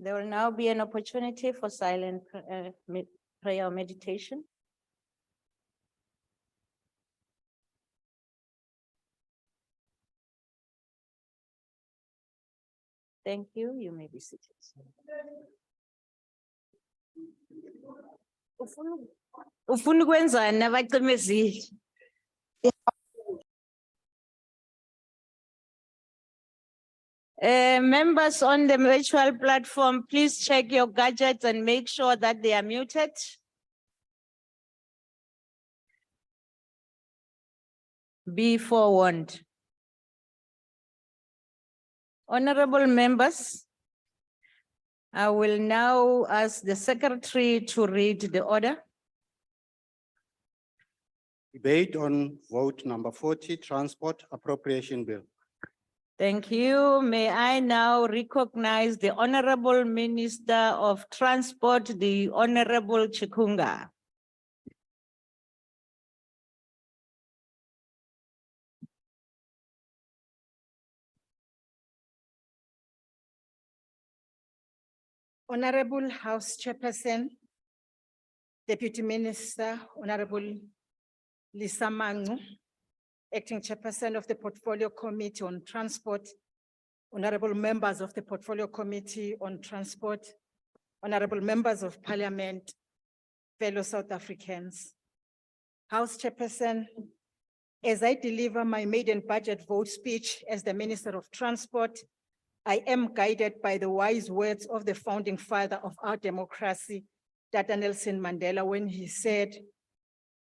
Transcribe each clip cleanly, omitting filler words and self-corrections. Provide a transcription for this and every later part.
There will now be an opportunity for silent prayer or meditation. Thank you. You may be seated. Ufuna ukwenzani abacimezile? Members on the virtual platform, please check your gadgets and make sure that they are muted. Be forewarned. Honorable members, I will now ask the secretary to read the order. Debate on vote number 40, Transport Appropriation Bill. Thank you. May I now recognize the Honorable Minister of Transport, the Honorable Chikunga. Honorable House Chairperson, Deputy Minister, Honorable Lisa Mangu, Acting Chairperson of the Portfolio Committee on Transport, Honorable Members of the Portfolio Committee on Transport, Honorable Members of Parliament, fellow South Africans. House Chairperson, as I deliver my maiden budget vote speech as the Minister of Transport, I am guided by the wise words of the founding father of our democracy, Tata Nelson Mandela, when he said,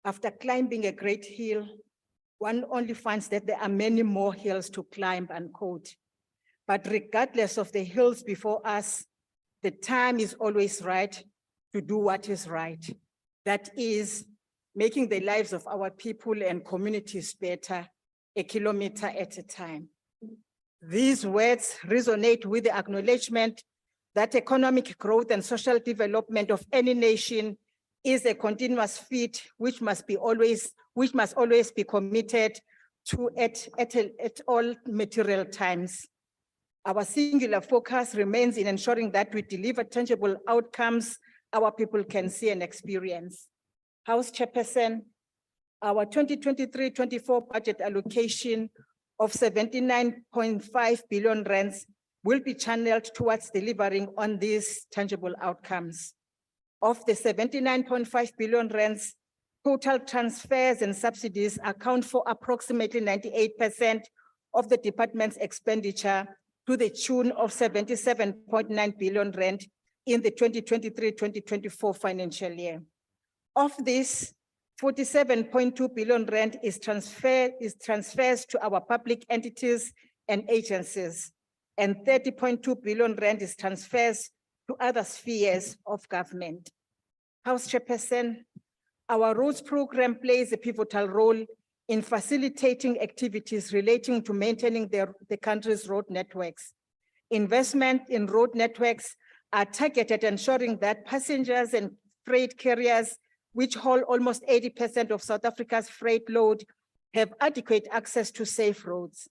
after climbing a great hill, one only finds that there are many more hills to climb, unquote. But regardless of the hills before us, the time is always right to do what is right. That is making the lives of our people and communities better, a kilometer at a time. These words resonate with the acknowledgement that economic growth and social development of any nation is a continuous feat which must always be committed to at all material times. Our singular focus remains in ensuring that we deliver tangible outcomes our people can see and experience. House Chairperson, our 2023-24 budget allocation of 79.5 billion rands will be channeled towards delivering on these tangible outcomes. Of the 79.5 billion rands, total transfers and subsidies account for approximately 98% of the department's expenditure to the tune of 77.9 billion rand in the 2023-2024 financial year. Of this, 47.2 billion rand is transfers to our public entities and agencies, and 30.2 billion rand is transfers to other spheres of government. House Chairperson, our roads program plays a pivotal role in facilitating activities relating to maintaining the country's road networks. Investment in road networks are targeted at ensuring that passengers and freight carriers, which hold almost 80% of South Africa's freight load, have adequate access to safe roads.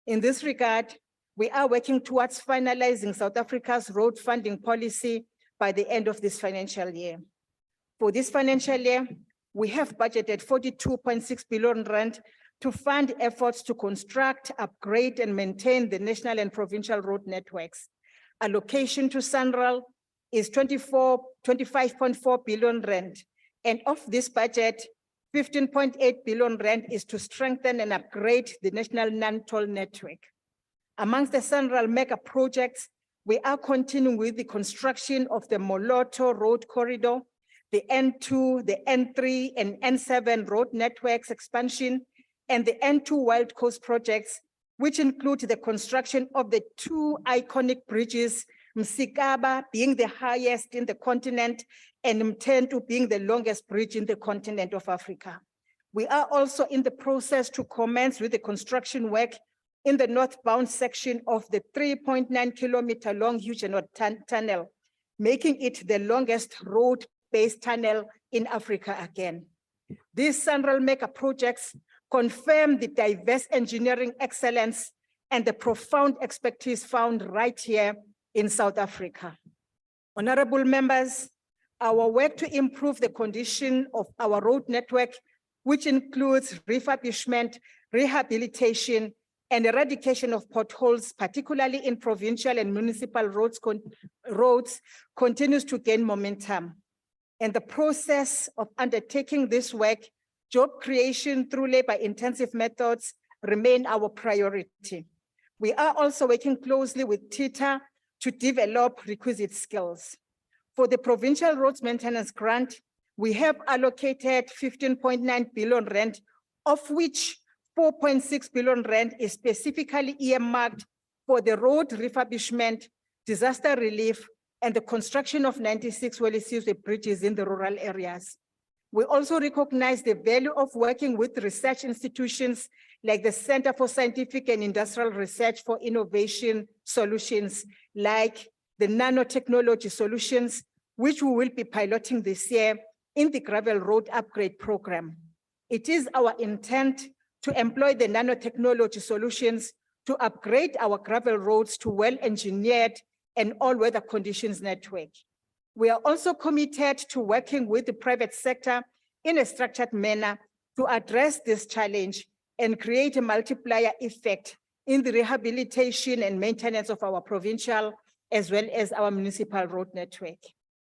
In this regard, we are working towards finalizing South Africa's road funding policy by the end of this financial year. For this financial year, we have budgeted 42.6 billion rand to fund efforts to construct, upgrade, and maintain the national and provincial road networks. Allocation to SANRAL is 25.4 billion rand. And of this budget, 15.8 billion rand is to strengthen and upgrade the national non-toll network. Amongst the SANRAL mega projects, we are continuing with the construction of the Moloto Road Corridor, the N2, the N3, and N7 road networks expansion, and the N2 Wild Coast projects, which include the construction of the two iconic bridges, Msikaba being the highest in the continent, and Mtentu being the longest bridge in the continent of Africa. We are also in the process to commence with the construction work in the northbound section of the 3.9 kilometer long Huguenot Tunnel, making it the longest road-based tunnel in Africa again. These SANRAL mega projects confirm the diverse engineering excellence and the profound expertise found right here in South Africa. Honorable members, our work to improve the condition of our road network, which includes refurbishment, rehabilitation, and eradication of potholes, particularly in provincial and municipal roads, continues to gain momentum. In the process of undertaking this work, job creation through labor-intensive methods remain our priority. We are also working closely with TITA to develop requisite skills. For the Provincial Roads Maintenance Grant, we have allocated 15.9 billion rand, of which 4.6 billion rand is specifically earmarked for the road refurbishment, disaster relief, and the construction of 96 well-equipped bridges in the rural areas. We also recognize the value of working with research institutions like the Center for Scientific and Industrial Research for Innovation Solutions, like the nanotechnology solutions, which we will be piloting this year in the gravel road upgrade program. It is our intent to employ the nanotechnology solutions to upgrade our gravel roads to well-engineered and all-weather conditions network. We are also committed to working with the private sector in a structured manner to address this challenge and create a multiplier effect in the rehabilitation and maintenance of our provincial as well as our municipal road network.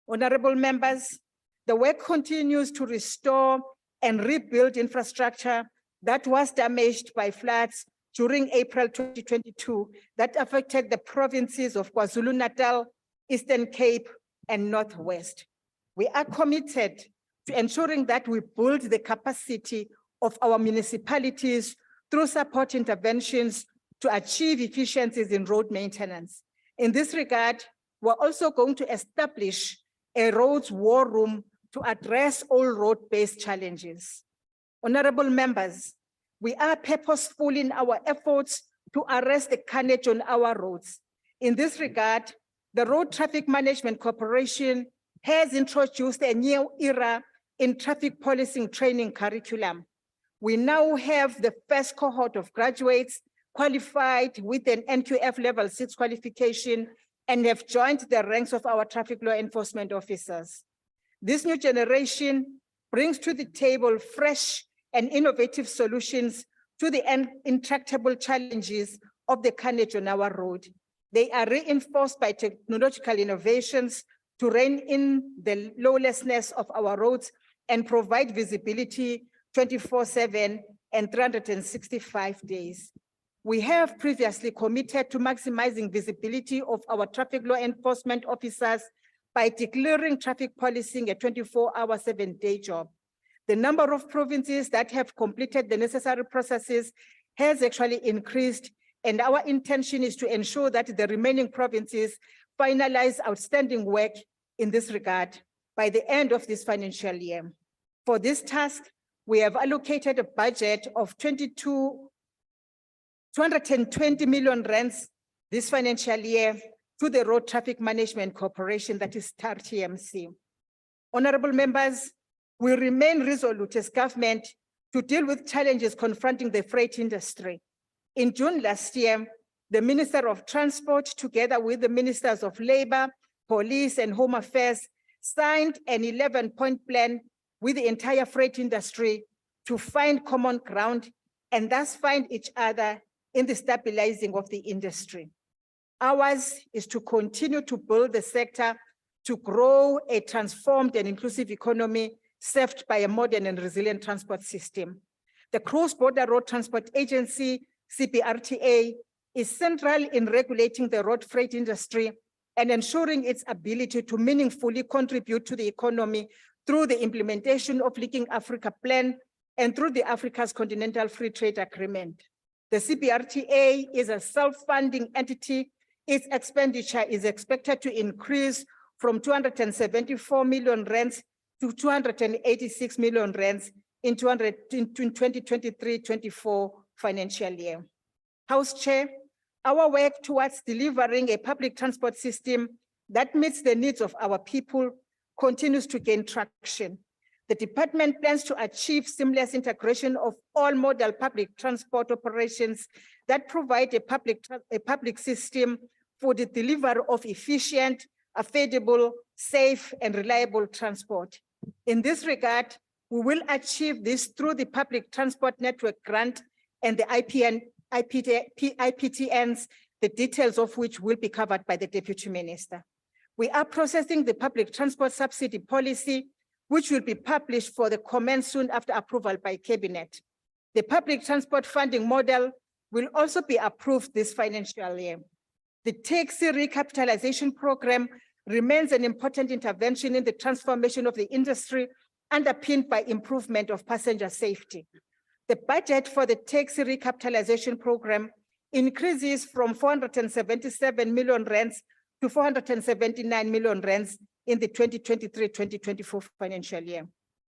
Honorable members, the work continues to restore and rebuild infrastructure that was damaged by floods during April 2022 that affected the provinces of KwaZulu-Natal, Eastern Cape, and Northwest. We are committed to ensuring that we build the capacity of our municipalities through support interventions to achieve efficiencies in road maintenance. In this regard, we're also going to establish a roads war room to address all road-based challenges. Honorable members, we are purposeful in our efforts to arrest the carnage on our roads. In this regard, the Road Traffic Management Corporation has introduced a new era in traffic policing training curriculum. We now have the first cohort of graduates qualified with an NQF level 6 qualification and have joined the ranks of our traffic law enforcement officers. This new generation brings to the table fresh and innovative solutions to the intractable challenges of the carnage on our road. They are reinforced by technological innovations to rein in the lawlessness of our roads and provide visibility 24/7 and 365 days. We have previously committed to maximizing visibility of our traffic law enforcement officers by declaring traffic policing a 24-hour, 7-day job. The number of provinces that have completed the necessary processes has actually increased, and our intention is to ensure that the remaining provinces finalize outstanding work in this regard by the end of this financial year. For this task, we have allocated a budget of 220 million rands this financial year to the Road Traffic Management Corporation, that is TRTMC. Honorable members, we remain resolute as government to deal with challenges confronting the freight industry. In June last year, the Minister of Transport, together with the Ministers of Labor, Police, and Home Affairs, signed an 11-point plan with the entire freight industry to find common ground and thus find each other in the stabilizing of the industry. Ours is to continue to build the sector to grow a transformed and inclusive economy served by a modern and resilient transport system. The Cross-Border Road Transport Agency, CBRTA, is central in regulating the road freight industry and ensuring its ability to meaningfully contribute to the economy through the implementation of Linking Africa Plan and through the Africa's Continental Free Trade Agreement. The CBRTA is a self-funding entity. Its expenditure is expected to increase from 274 million rands to 286 million rands in 2023-24 financial year. House Chair, our work towards delivering a public transport system that meets the needs of our people continues to gain traction. The department plans to achieve seamless integration of all modal public transport operations that provide a public system for the delivery of efficient, affordable, safe, and reliable transport. In this regard, we will achieve this through the Public Transport Network Grant and the IPTNs, the details of which will be covered by the Deputy Minister. We are processing the public transport subsidy policy, which will be published for the comment soon after approval by Cabinet. The public transport funding model will also be approved this financial year. The taxi recapitalization program remains an important intervention in the transformation of the industry, underpinned by improvement of passenger safety. The budget for the taxi recapitalization program increases from 477 million rands to 479 million rands in the 2023-2024 financial year.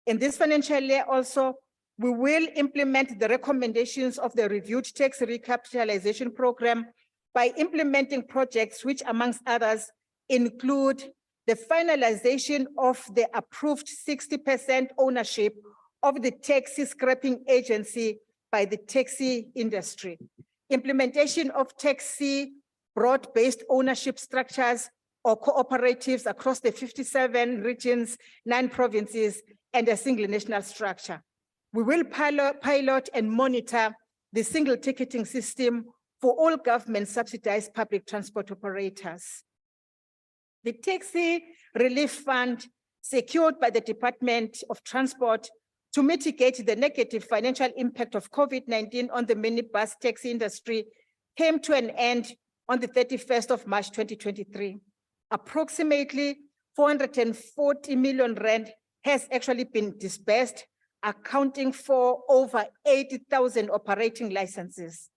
In this financial year also, we will implement the recommendations of the reviewed tax recapitalization program by implementing projects which, amongst others, include the finalization of the approved 60% ownership of the taxi scrapping agency by the taxi industry, implementation of taxi broad-based ownership structures or cooperatives across the 57 regions, 9 provinces, and a single national structure. We will pilot and monitor the single ticketing system for all government subsidized public transport operators. The Taxi Relief Fund, secured by the Department of Transport to mitigate the negative financial impact of COVID-19 on the minibus taxi industry, came to an end on the 31st of March 2023. Approximately 440 million rand has actually been disbursed, accounting for over 80,000 operating licenses.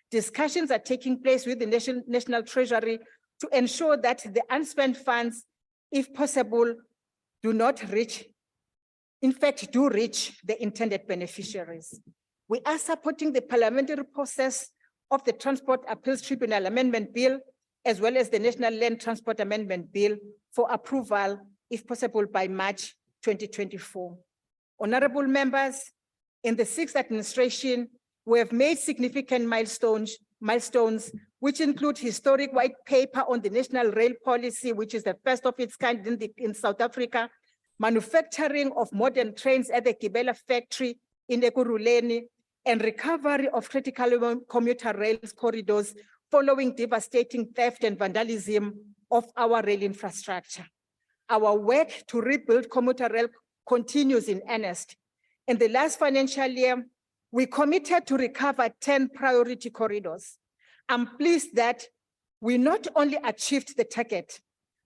Discussions are taking place with the National Treasury to ensure that the unspent funds, if possible, do not reach, in fact, do reach the intended beneficiaries. We are supporting the parliamentary process of the Transport Appeals Tribunal Amendment Bill, as well as the National Land Transport Amendment Bill for approval, if possible, by March 2024. Honorable members, in the 6th administration, we have made significant milestones, which include historic white paper on the national rail policy, which is the first of its kind in South Africa, manufacturing of modern trains at the Gibela factory in Ekurhuleni, and recovery of critical commuter rail corridors following devastating theft and vandalism of our rail infrastructure. Our work to rebuild commuter rail continues in earnest. In the last financial year, we committed to recover 10 priority corridors. I'm pleased that we not only achieved the target,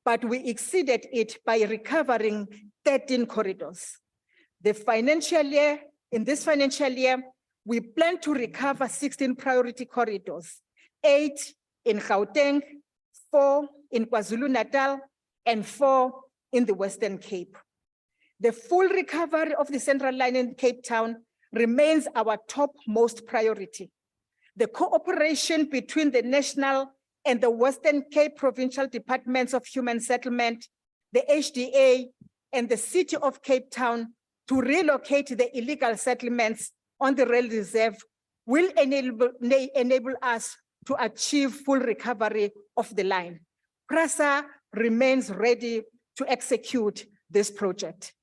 but we exceeded it by recovering 13 corridors. In this financial year, we plan to recover 16 priority corridors, 8 in Gauteng, 4 in KwaZulu-Natal, and 4 in the Western Cape. The full recovery of the Central Line in Cape Town remains our topmost priority. The cooperation between the National and the Western Cape Provincial Departments of Human Settlement, the HDA, and the City of Cape Town to relocate the illegal settlements on the rail reserve will enable us to achieve full recovery of the line. PRASA remains ready to execute this project.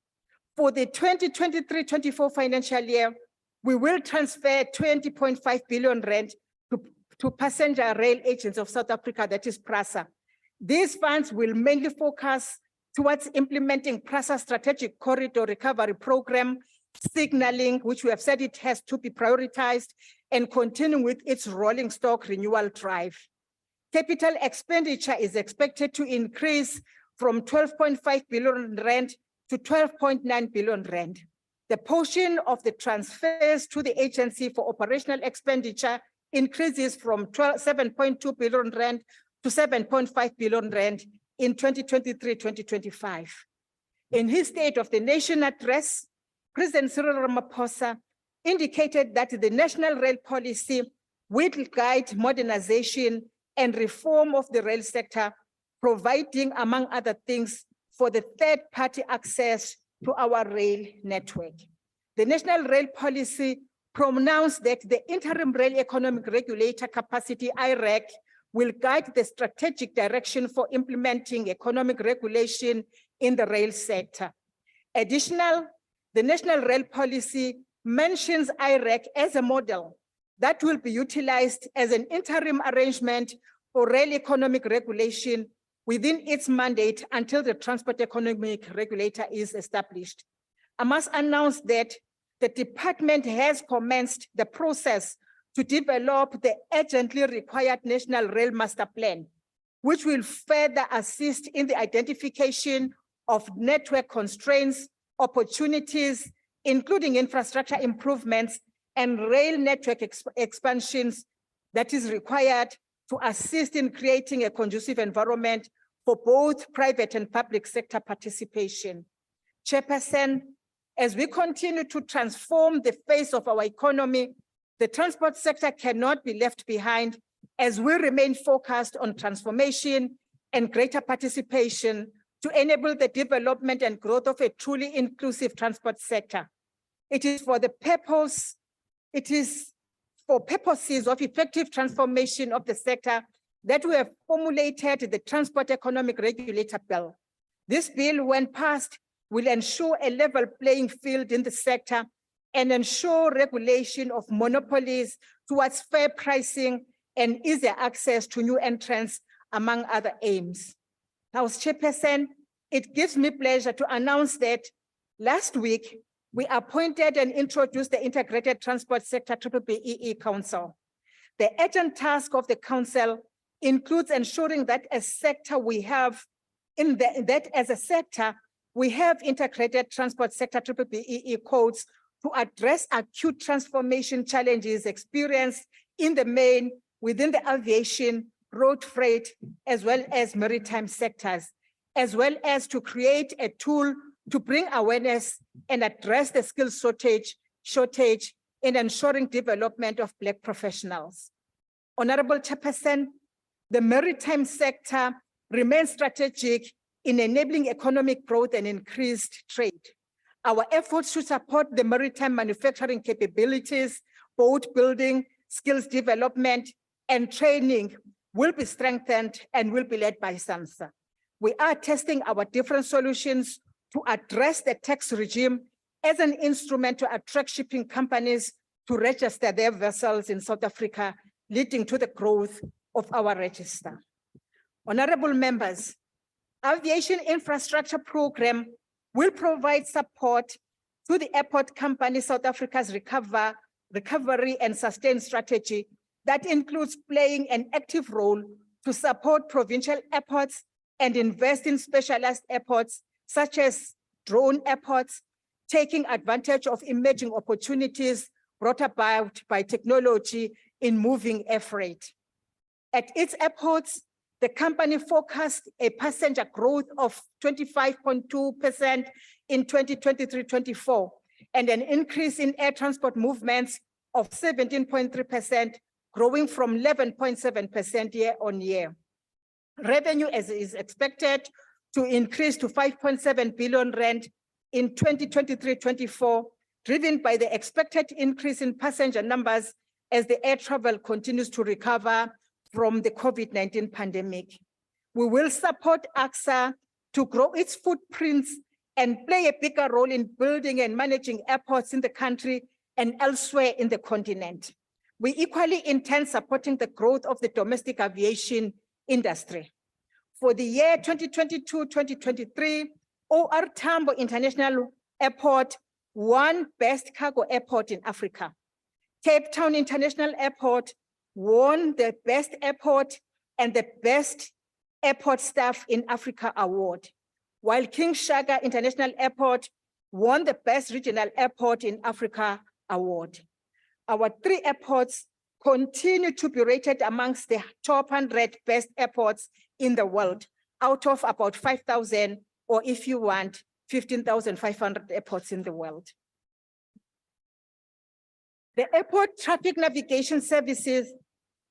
For the 2023-24 financial year, we will transfer 20.5 billion rand to Passenger Rail Agents of South Africa, that is PRASA. These funds will mainly focus towards implementing PRASA Strategic Corridor Recovery Program, signaling, which we have said it has to be prioritized, and continuing with its rolling stock renewal drive. Capital expenditure is expected to increase from 12.5 billion rand to 12.9 billion rand. The portion of the transfers to the agency for operational expenditure increases from 7.2 billion rand to 7.5 billion rand in 2023-2025. In his State of the Nation address, President Cyril Ramaphosa indicated that the national rail policy will guide modernization and reform of the rail sector, providing, among other things, for the third-party access to our rail network. The national rail policy pronounced that the interim rail economic regulator capacity, IREC, will guide the strategic direction for implementing economic regulation in the rail sector. Additionally, the National Rail Policy mentions IREC as a model that will be utilized as an interim arrangement for rail economic regulation within its mandate until the Transport Economic Regulator is established. I must announce that the department has commenced the process to develop the urgently required National Rail Master Plan, which will further assist in the identification of network constraints, opportunities, including infrastructure improvements and rail network expansions that is required to assist in creating a conducive environment for both private and public sector participation. Chairperson, as we continue to transform the face of our economy, the transport sector cannot be left behind as we remain focused on transformation and greater participation to enable the development and growth of a truly inclusive transport sector. It is for purposes of effective transformation of the sector that we have formulated the Transport Economic Regulator Bill. This bill, when passed, will ensure a level playing field in the sector and ensure regulation of monopolies towards fair pricing and easier access to new entrants, among other aims. Now, as Chairperson, it gives me pleasure to announce that last week, we appointed and introduced the Integrated Transport Sector BBBEE Council. The urgent task of the council includes ensuring that as a sector, we have integrated transport sector BBBEE codes to address acute transformation challenges experienced in the main within the aviation, road freight, as well as maritime sectors, as well as to create a tool to bring awareness and address the skills shortage in ensuring development of Black professionals. Honorable Chairperson, the maritime sector remains strategic in enabling economic growth and increased trade. Our efforts to support the maritime manufacturing capabilities, boat building, skills development, and training will be strengthened and will be led by SAMSA. We are testing our different solutions to address the tax regime as an instrument to attract shipping companies to register their vessels in South Africa, leading to the growth of our register. Honorable members, Aviation Infrastructure Program will provide support to the airport company South Africa's recovery and sustain strategy that includes playing an active role to support provincial airports and invest in specialized airports such as drone airports, taking advantage of emerging opportunities brought about by technology in moving air freight. At its airports, the company forecast a passenger growth of 25.2% in 2023-24 and an increase in air transport movements of 17.3%, growing from 11.7% year on year. Revenue is expected to increase to 5.7 billion rand in 2023-24, driven by the expected increase in passenger numbers as the air travel continues to recover from the COVID-19 pandemic. We will support AXA to grow its footprints and play a bigger role in building and managing airports in the country and elsewhere in the continent. We equally intend supporting the growth of the domestic aviation industry. For the year 2022-2023, OR Tambo International Airport won Best Cargo Airport in Africa. Cape Town International Airport won the Best Airport and the Best Airport Staff in Africa award, while King Shaka International Airport won the Best Regional Airport in Africa award. Our 3 airports continue to be rated amongst the top 100 best airports in the world, out of about 5,000, or if you want, 15,500 airports in the world. The Airport Traffic Navigation Services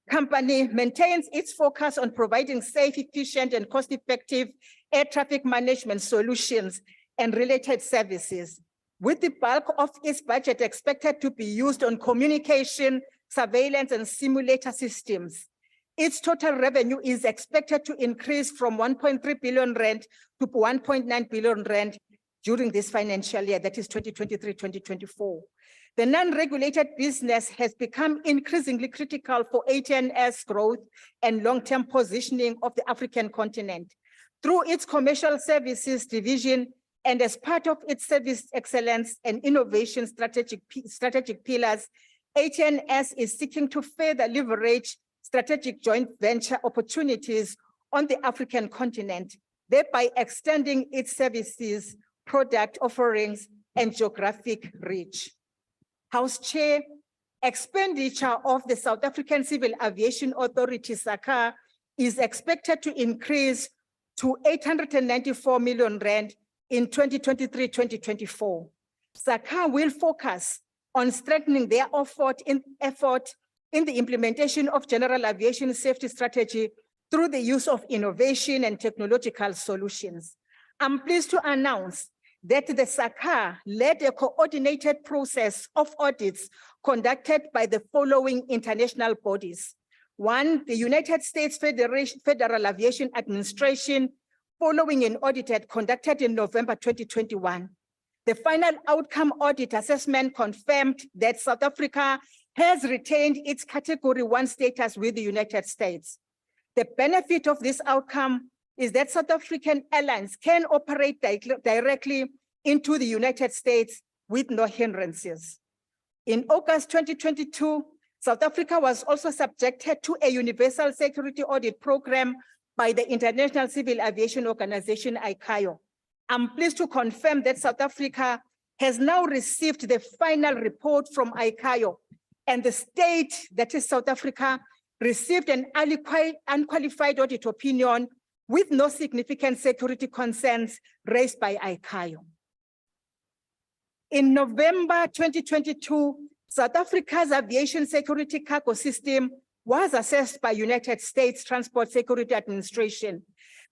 company maintains its focus on providing safe, efficient, and cost-effective air traffic management solutions and related services, with the bulk of its budget expected to be used on communication, surveillance, and simulator systems. its total revenue is expected to increase from 1.3 billion rand to 1.9 billion rand during this financial year, that is 2023-2024. The non-regulated business has become increasingly critical for ATNS growth and long-term positioning of the African continent. Through its commercial services division and as part of its service excellence and innovation strategic pillars, ATNS is seeking to further leverage strategic joint venture opportunities on the African continent, thereby extending its services, product offerings, and geographic reach. House Chair, expenditure of the South African Civil Aviation Authority, SACA, is expected to increase to 894 million rand in 2023-2024. SACA will focus on strengthening their effort in the implementation of general aviation safety strategy through the use of innovation and technological solutions. I'm pleased to announce that the SACA led a coordinated process of audits conducted by the following international bodies. One, the United States Federal Aviation Administration, following an audit conducted in November 2021. The final outcome audit assessment confirmed that South Africa has retained its Category 1 status with the United States. The benefit of this outcome is that South African airlines can operate directly into the United States with no hindrances. In August 2022, South Africa was also subjected to a universal security audit program by the International Civil Aviation Organization, ICAO. I'm pleased to confirm that South Africa has now received the final report from ICAO, and the state, that is South Africa, received an unqualified audit opinion with no significant security concerns raised by ICAO. In November 2022, South Africa's aviation security cargo system was assessed by United States Transport Security Administration.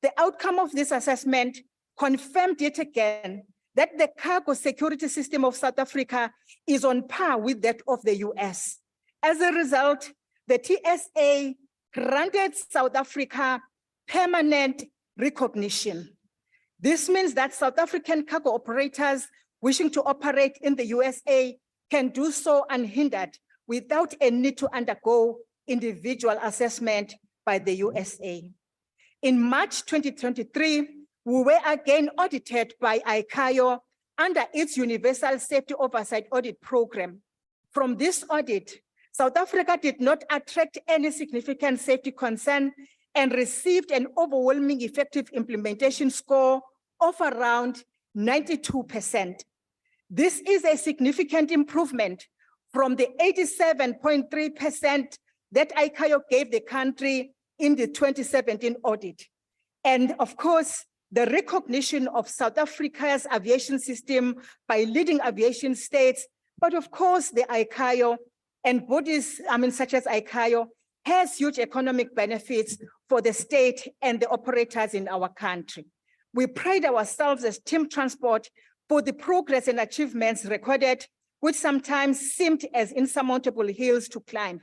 The outcome of this assessment confirmed yet again that the cargo security system of South Africa is on par with that of the US. As a result, the TSA granted South Africa permanent recognition. This means that South African cargo operators wishing to operate in the USA can do so unhindered without a need to undergo individual assessment by the USA. In March 2023, we were again audited by ICAO under its Universal Safety Oversight Audit Program. From this audit, South Africa did not attract any significant safety concern and received an overwhelming effective implementation score of around 92%. This is a significant improvement from the 87.3% that ICAO gave the country in the 2017 audit. And of course, the recognition of South Africa's aviation system by leading aviation states, but of course the ICAO and bodies, such as ICAO, has huge economic benefits for the state and the operators in our country. We pride ourselves as Team Transport for the progress and achievements recorded, which sometimes seemed as insurmountable hills to climb.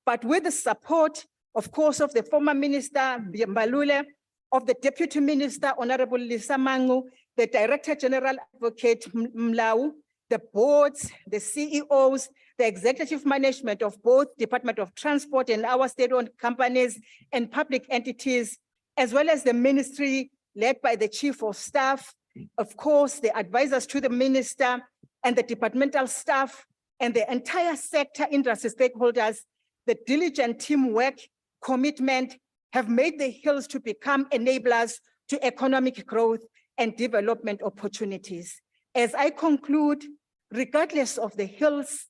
But with the support, of course, of the former Minister Mbalule, of the Deputy Minister, Honorable Lisamangu, the Director General Advocate Mlau, the boards, the CEOs, the executive management of both Department of Transport and our state-owned companies and public entities, as well as the ministry led by the Chief of Staff, of course, the advisors to the minister and the departmental staff and the entire sector industry stakeholders, the diligent teamwork, commitment have made the hills to become enablers to economic growth and development opportunities. As I conclude, regardless of the hills,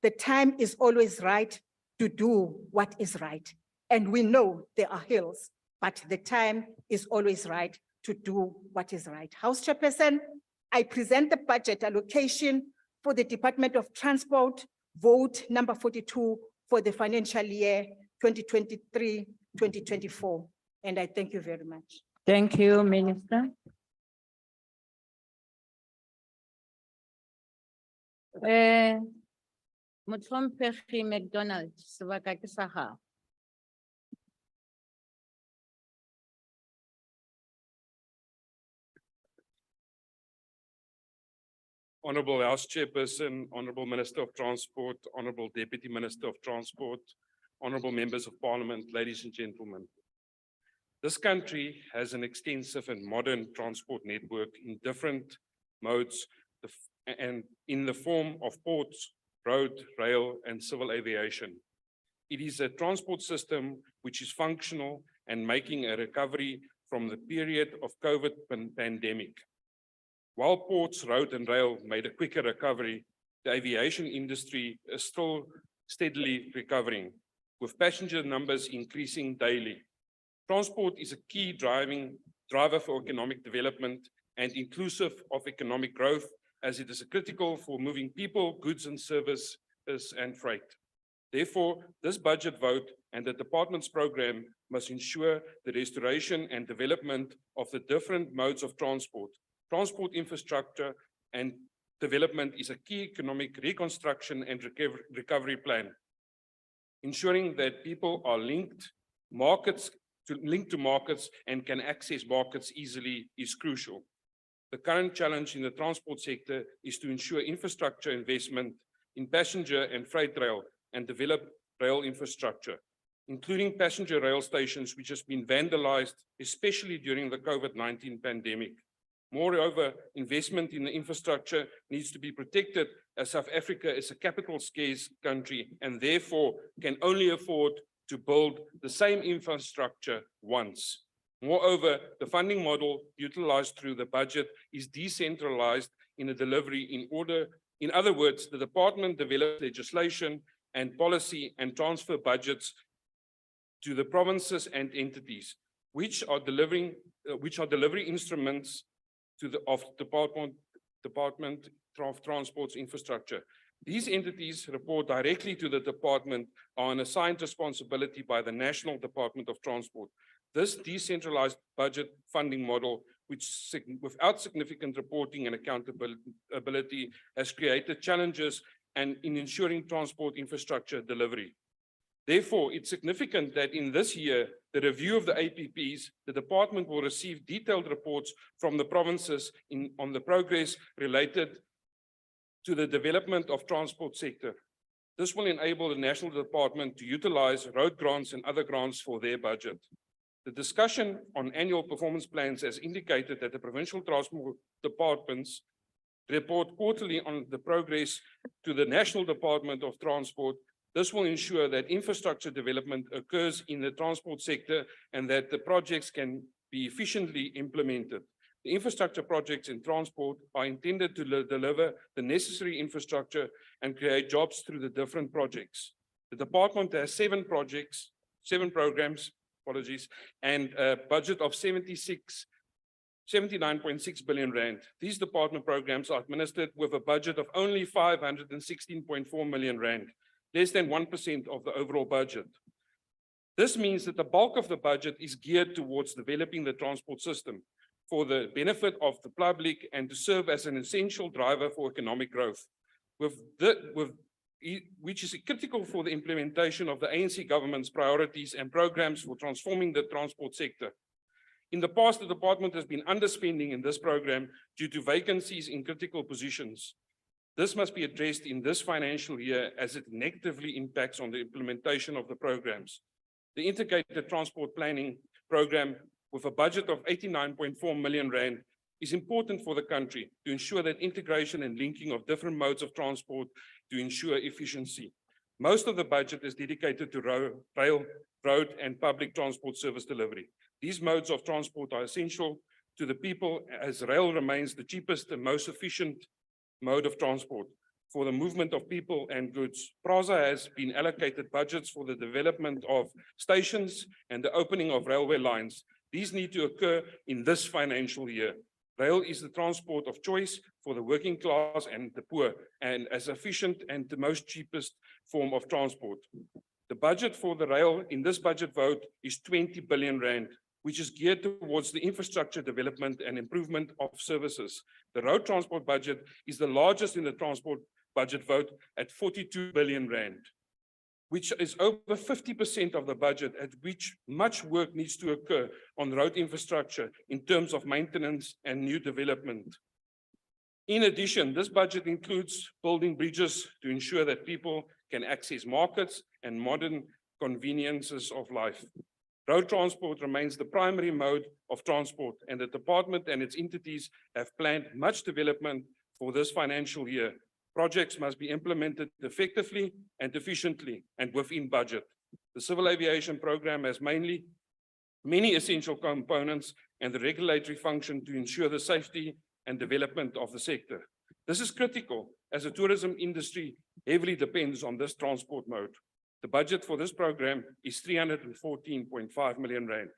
the time is always right to do what is right. And we know there are hills, but the time is always right to do what is right. House Chairperson, I present the budget allocation for the Department of Transport, vote number 42 for the financial year 2023-2024. And I thank you very much. Thank you, Minister. Motlhomphegi McDonald, sebaka ke sa gago. Honorable House Chairperson, Honorable Minister of Transport, Honorable Deputy Minister of Transport, Honorable Members of Parliament, ladies and gentlemen. This country has an extensive and modern transport network in different modes and in the form of ports, road, rail, and civil aviation. It is a transport system which is functional and making a recovery from the period of COVID pandemic. While ports, road, and rail made a quicker recovery, the aviation industry is still steadily recovering, with passenger numbers increasing daily. Transport is a key driver for economic development and inclusive of economic growth, as it is critical for moving people, goods, and services and freight. Therefore, this budget vote and the department's program must ensure the restoration and development of the different modes of transport. Transport infrastructure and development is a key economic reconstruction and recovery plan. Ensuring that people are linked to markets and can access markets easily is crucial. The current challenge in the transport sector is to ensure infrastructure investment in passenger and freight rail and develop rail infrastructure, including passenger rail stations which has been vandalized, especially during the COVID-19 pandemic. Moreover, investment in the infrastructure needs to be protected, as South Africa is a capital-scarce country and therefore can only afford to build the same infrastructure once. Moreover, the funding model utilized through the budget is decentralized in a delivery in other words, the department develops legislation and policy and transfer budgets to the provinces and entities, which are delivery instruments of Department of Transport's infrastructure. These entities report directly to the department on assigned responsibility by the National Department of Transport. This decentralized budget funding model, which without significant reporting and accountability, has created challenges in ensuring transport infrastructure delivery. Therefore, it's significant that in this year, the review of the APPs, the department will receive detailed reports from the provinces on the progress related to the development of transport sector. This will enable the National Department to utilize road grants and other grants for their budget. The discussion on annual performance plans has indicated that the provincial transport departments report quarterly on the progress to the National Department of Transport. This will ensure that infrastructure development occurs in the transport sector and that the projects can be efficiently implemented. The infrastructure projects in transport are intended to deliver the necessary infrastructure and create jobs through the different projects. The department has seven programs, and a budget of 79.6 billion rand. These department programs are administered with a budget of only 516.4 million rand. Less than 1% of the overall budget. This means that the bulk of the budget is geared towards developing the transport system for the benefit of the public and to serve as an essential driver for economic growth, which is critical for the implementation of the ANC government's priorities and programs for transforming the transport sector. In the past, the department has been underspending in this program due to vacancies in critical positions. This must be addressed in this financial year as it negatively impacts on the implementation of the programs. The Integrated Transport Planning Program, with a budget of 89.4 million rand, is important for the country to ensure that integration and linking of different modes of transport to ensure efficiency. Most of the budget is dedicated to rail, road, and public transport service delivery. These modes of transport are essential to the people, as rail remains the cheapest and most efficient mode of transport for the movement of people and goods. PRASA has been allocated budgets for the development of stations and the opening of railway lines. These need to occur in this financial year. Rail is the transport of choice for the working class and the poor, and as efficient and the most cheapest form of transport. The budget for the rail in this budget vote is 20 billion rand, which is geared towards the infrastructure development and improvement of services. The road transport budget is the largest in the transport budget vote at 42 billion rand, which is over 50% of the budget, at which much work needs to occur on road infrastructure in terms of maintenance and new development. In addition, this budget includes building bridges to ensure that people can access markets and modern conveniences of life. Road transport remains the primary mode of transport, and the department and its entities have planned much development for this financial year. Projects must be implemented effectively and efficiently and within budget. The civil aviation program has many essential components and the regulatory function to ensure the safety and development of the sector. This is critical as the tourism industry heavily depends on this transport mode. The budget for this program is 314.5 million rand.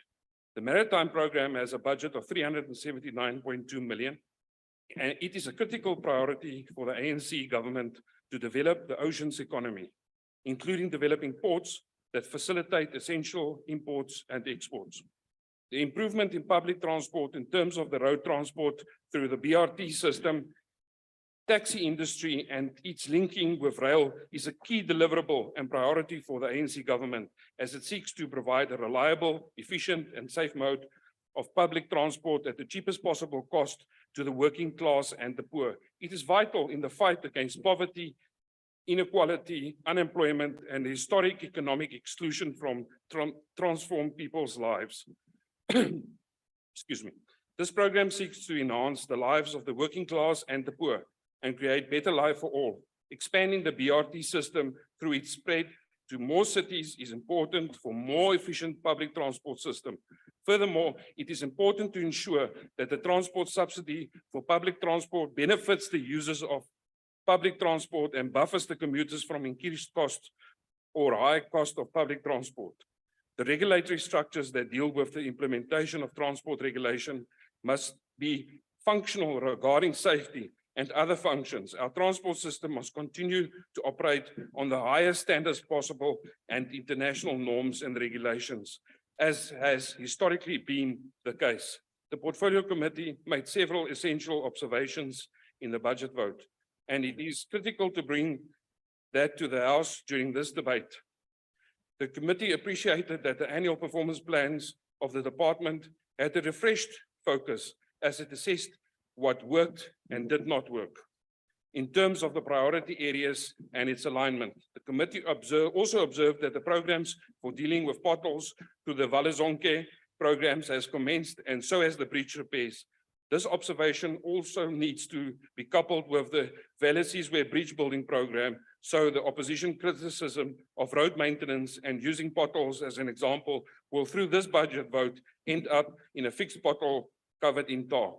The maritime program has a budget of 379.2 million, and it is a critical priority for the ANC government to develop the oceans economy, including developing ports that facilitate essential imports and exports. The improvement in public transport in terms of the road transport through the BRT system, taxi industry and its linking with rail is a key deliverable and priority for the ANC government as it seeks to provide a reliable, efficient and safe mode of public transport at the cheapest possible cost to the working class and the poor. It is vital in the fight against poverty, inequality, unemployment and historic economic exclusion from transform people's lives. Excuse me. This program seeks to enhance the lives of the working class and the poor and create better life for all. Expanding the BRT system through its spread to more cities is important for more efficient public transport system. Furthermore, it is important to ensure that the transport subsidy for public transport benefits the users of public transport and buffers the commuters from increased costs or high cost of public transport. The regulatory structures that deal with the implementation of transport regulation must be functional regarding safety and other functions. Our transport system must continue to operate on the highest standards possible and international norms and regulations, as has historically been the case. The Portfolio Committee made several essential observations in the budget vote, and it is critical to bring that to the House during this debate. The committee appreciated that the annual performance plans of the department had a refreshed focus as it assessed what worked and did not work. In terms of the priority areas and its alignment, the committee also observed that the programs for dealing with potholes through the Valezonke programs has commenced, and so has the bridge repairs. This observation also needs to be coupled with the Valezizwe bridge building program, so the opposition criticism of road maintenance and using potholes as an example will, through this budget vote, end up in a fixed pothole covered in tar.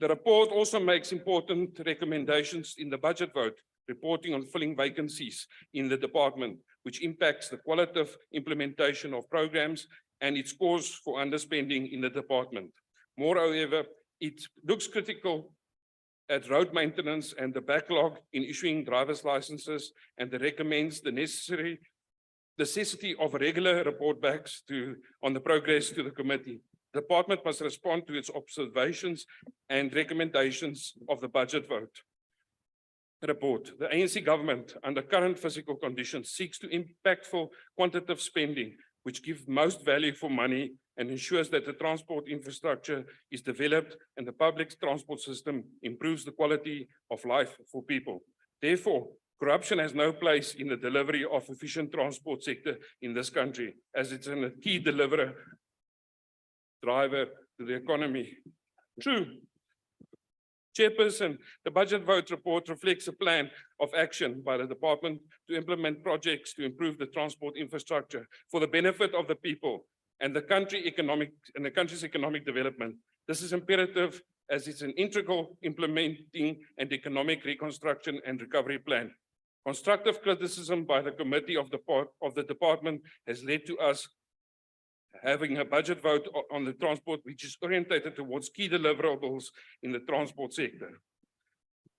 The report also makes important recommendations in the budget vote, reporting on filling vacancies in the department, which impacts the qualitative implementation of programs and its cause for underspending in the department. Moreover, it looks critical at road maintenance and the backlog in issuing driver's licenses, and it recommends the necessity of regular report backs on the progress to the committee. The department must respond to its observations and recommendations of the budget vote. Report. The ANC government, under current physical conditions, seeks to impactful quantitative spending, which gives most value for money and ensures that the transport infrastructure is developed and the public transport system improves the quality of life for people. Therefore, corruption has no place in the delivery of efficient transport sector in this country, as it's a key driver to the economy. True. Chairperson, the budget vote report reflects a plan of action by the department to implement projects to improve the transport infrastructure for the benefit of the people and the country's economic development. This is imperative as it's an integral implementing and economic reconstruction and recovery plan. Constructive criticism by the committee of the department has led to us having a budget vote on the transport, which is orientated towards key deliverables in the transport sector.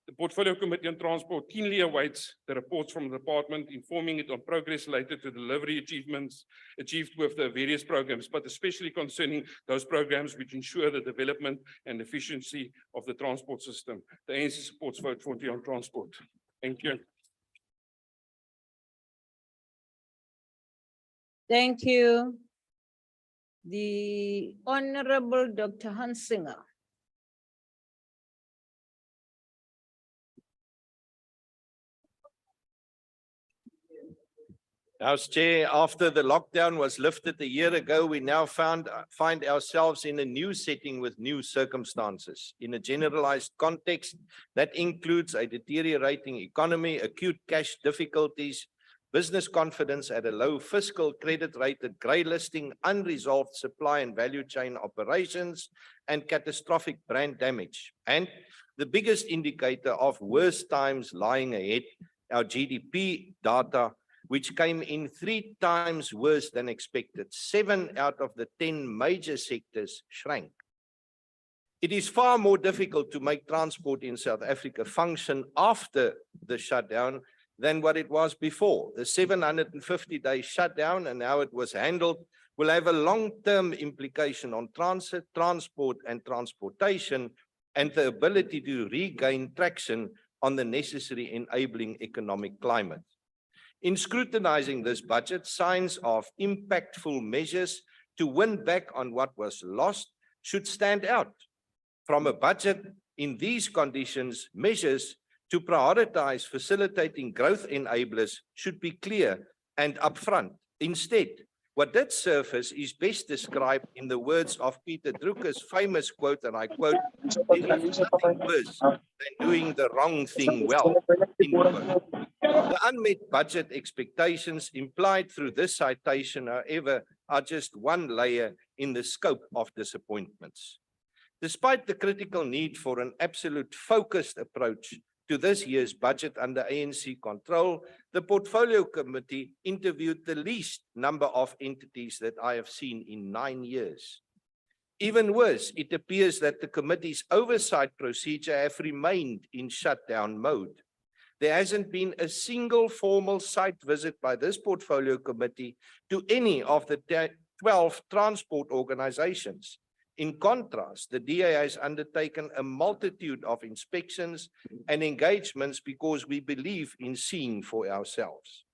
The Portfolio Committee on Transport keenly awaits the reports from the department, informing it on progress related to delivery achievements achieved with the various programs, but especially concerning those programs which ensure the development and efficiency of the transport system. The ANC supports vote 40 on transport. Thank you. Thank you. The Honorable Dr. Hansinger. As Chair, after the lockdown was lifted a year ago, we now find ourselves in a new setting with new circumstances. In a generalized context that includes a deteriorating economy, acute cash difficulties, business confidence at a low, fiscal credit rated grey listing, unresolved supply and value chain operations, and catastrophic brand damage. And the biggest indicator of worse times lying ahead, our GDP data, which came in 3 times worse than expected. 7 out of the 10 major sectors shrank. It is far more difficult to make transport in South Africa function after the shutdown than what it was before. The 750-day shutdown and how it was handled will have a long-term implication on transit, transport and transportation, and the ability to regain traction on the necessary enabling economic climate. In scrutinizing this budget, signs of impactful measures to win back on what was lost should stand out. From a budget in these conditions, measures to prioritize facilitating growth enablers should be clear and upfront. Instead, what did surface is best described in the words of Peter Drucker's famous quote, and I quote, "There is nothing worse than doing the wrong thing well." End quote. The unmet budget expectations implied through this citation, however, are just one layer in the scope of disappointments. Despite the critical need for an absolute focused approach to this year's budget under ANC control, the Portfolio Committee interviewed the least number of entities that I have seen in 9 years. Even worse, it appears that the committee's oversight procedure have remained in shutdown mode. There hasn't been a single formal site visit by this Portfolio Committee to any of the 12 transport organizations. In contrast, the DA has undertaken a multitude of inspections and engagements because we believe in seeing for ourselves.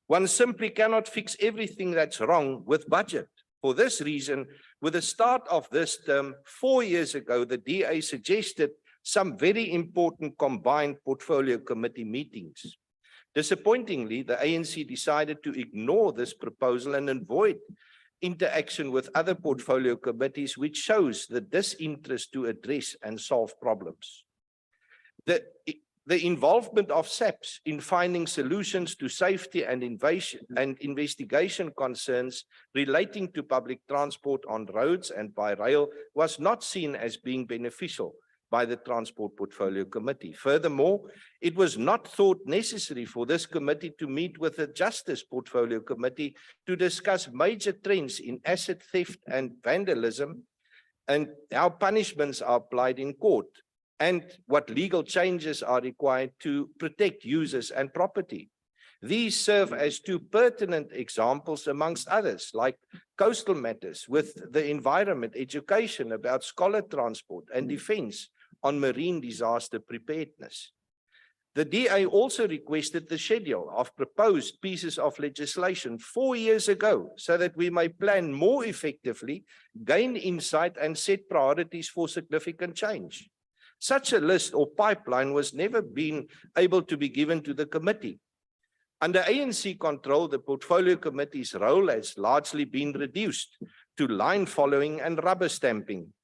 One simply cannot fix everything that's wrong with budget. For this reason, with the start of this term, 4 years ago, the DA suggested some very important combined Portfolio Committee meetings. Disappointingly, the ANC decided to ignore this proposal and avoid interaction with other portfolio committees, which shows the disinterest to address and solve problems. The involvement of SAPS in finding solutions to safety and investigation concerns relating to public transport on roads and by rail was not seen as being beneficial by the Transport Portfolio Committee. Furthermore, it was not thought necessary for this committee to meet with the Justice Portfolio Committee to discuss major trends in asset theft and vandalism and how punishments are applied in court and what legal changes are required to protect users and property. These serve as 2 pertinent examples amongst others, like coastal matters with the environment, education about scholar transport and defense on marine disaster preparedness. The DA also requested the schedule of proposed pieces of legislation 4 years ago so that we may plan more effectively, gain insight and set priorities for significant change. Such a list or pipeline was never been able to be given to the committee. Under ANC control, the Portfolio Committee's role has largely been reduced to line following and rubber stamping.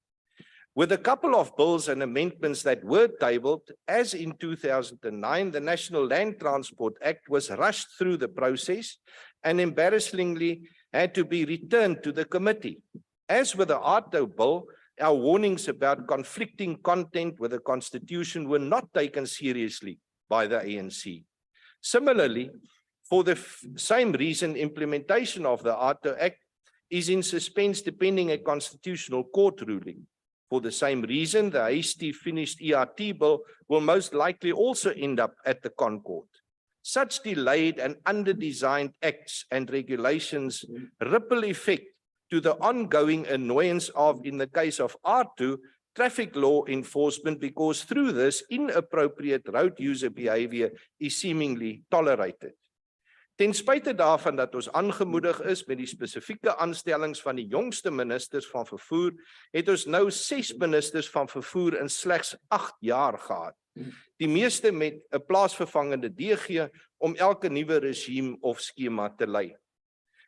With a couple of bills and amendments that were tabled, as in 2009, the National Land Transport Act was rushed through the process and embarrassingly had to be returned to the committee. As with the ARTO bill, our warnings about conflicting content with the Constitution were not taken seriously by the ANC. Similarly, for the same reason, implementation of the ARTO Act is in suspense pending a constitutional court ruling. For the same reason, the hasty finished ERT bill will most likely also end up at the Concord. Such delayed and under-designed acts and regulations ripple effect to the ongoing annoyance of, in the case of R2, traffic law enforcement, because through this inappropriate road user behavior is seemingly tolerated. Ten spyte daarvan dat ons aangemoedig is met die spesifieke aanstellings van die jongste ministers van vervoer, het ons nou 6 ministers van vervoer in slegs 8 jaar gehad. Die meeste met 'n plaasvervangende DG om elke nuwe regime of skema te lei.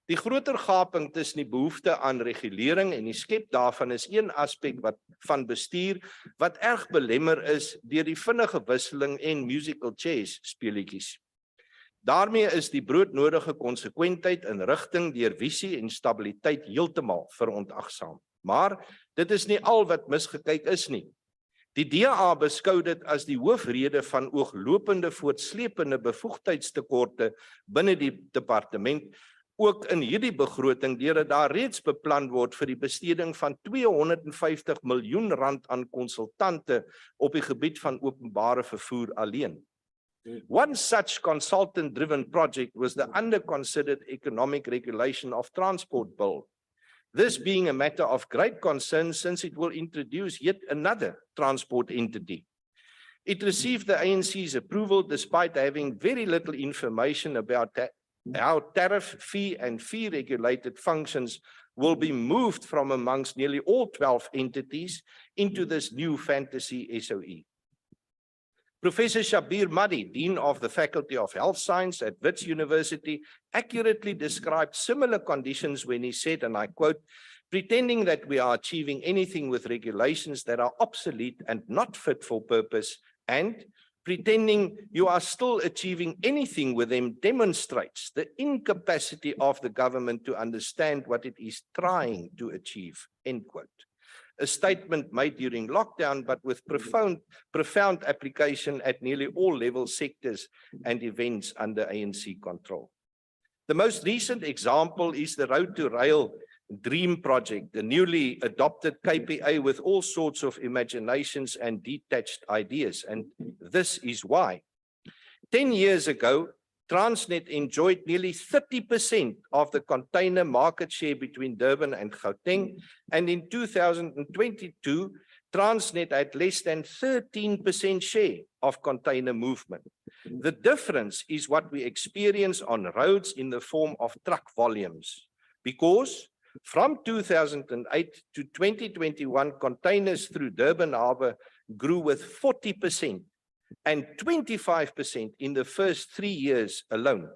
Die groter gaping tussen die behoefte aan regulering en die skep daarvan is een aspek van bestuur wat erg belemmer is deur die vinnige wisseling en musical chairs speletjies. Daarmee is die broodnodige konsekwentheid in rigting deur visie en stabiliteit heeltemal verontagsaam. Maar dit is nie al wat misgekyk is nie. Die DA beskou dit as die hoofrede van ooglopende voortsleepende bevoegdheidstekorte binne die departement, ook in hierdie begroting deurdat daar reeds beplan word vir die besteding van R250 miljoen aan konsultante op die gebied van openbare vervoer alleen. One such consultant-driven project was the under-considered Economic Regulation of Transport Bill. This being a matter of great concern since it will introduce yet another transport entity. It received the ANC's approval despite having very little information about how tariff, fee and fee-regulated functions will be moved from amongst nearly all 12 entities into this new fantasy SOE. Professor Shabir Madhi, Dean of the Faculty of Health Science at Wits University, accurately described similar conditions when he said, and I quote, "Pretending that we are achieving anything with regulations that are obsolete and not fit for purpose, and pretending you are still achieving anything with them demonstrates the incapacity of the government to understand what it is trying to achieve," end quote. A statement made during lockdown, but with profound application at nearly all level sectors and events under ANC control. The most recent example is the Road to Rail Dream project, the newly adopted KPA with all sorts of imaginations and detached ideas. And this is why. 10 years ago, Transnet enjoyed nearly 30% of the container market share between Durban and Gauteng, and in 2022, Transnet had less than 13% share of container movement. The difference is what we experience on roads in the form of truck volumes, because from 2008 to 2021, containers through Durban Harbour grew with 40%. And 25% in the first 3 years alone.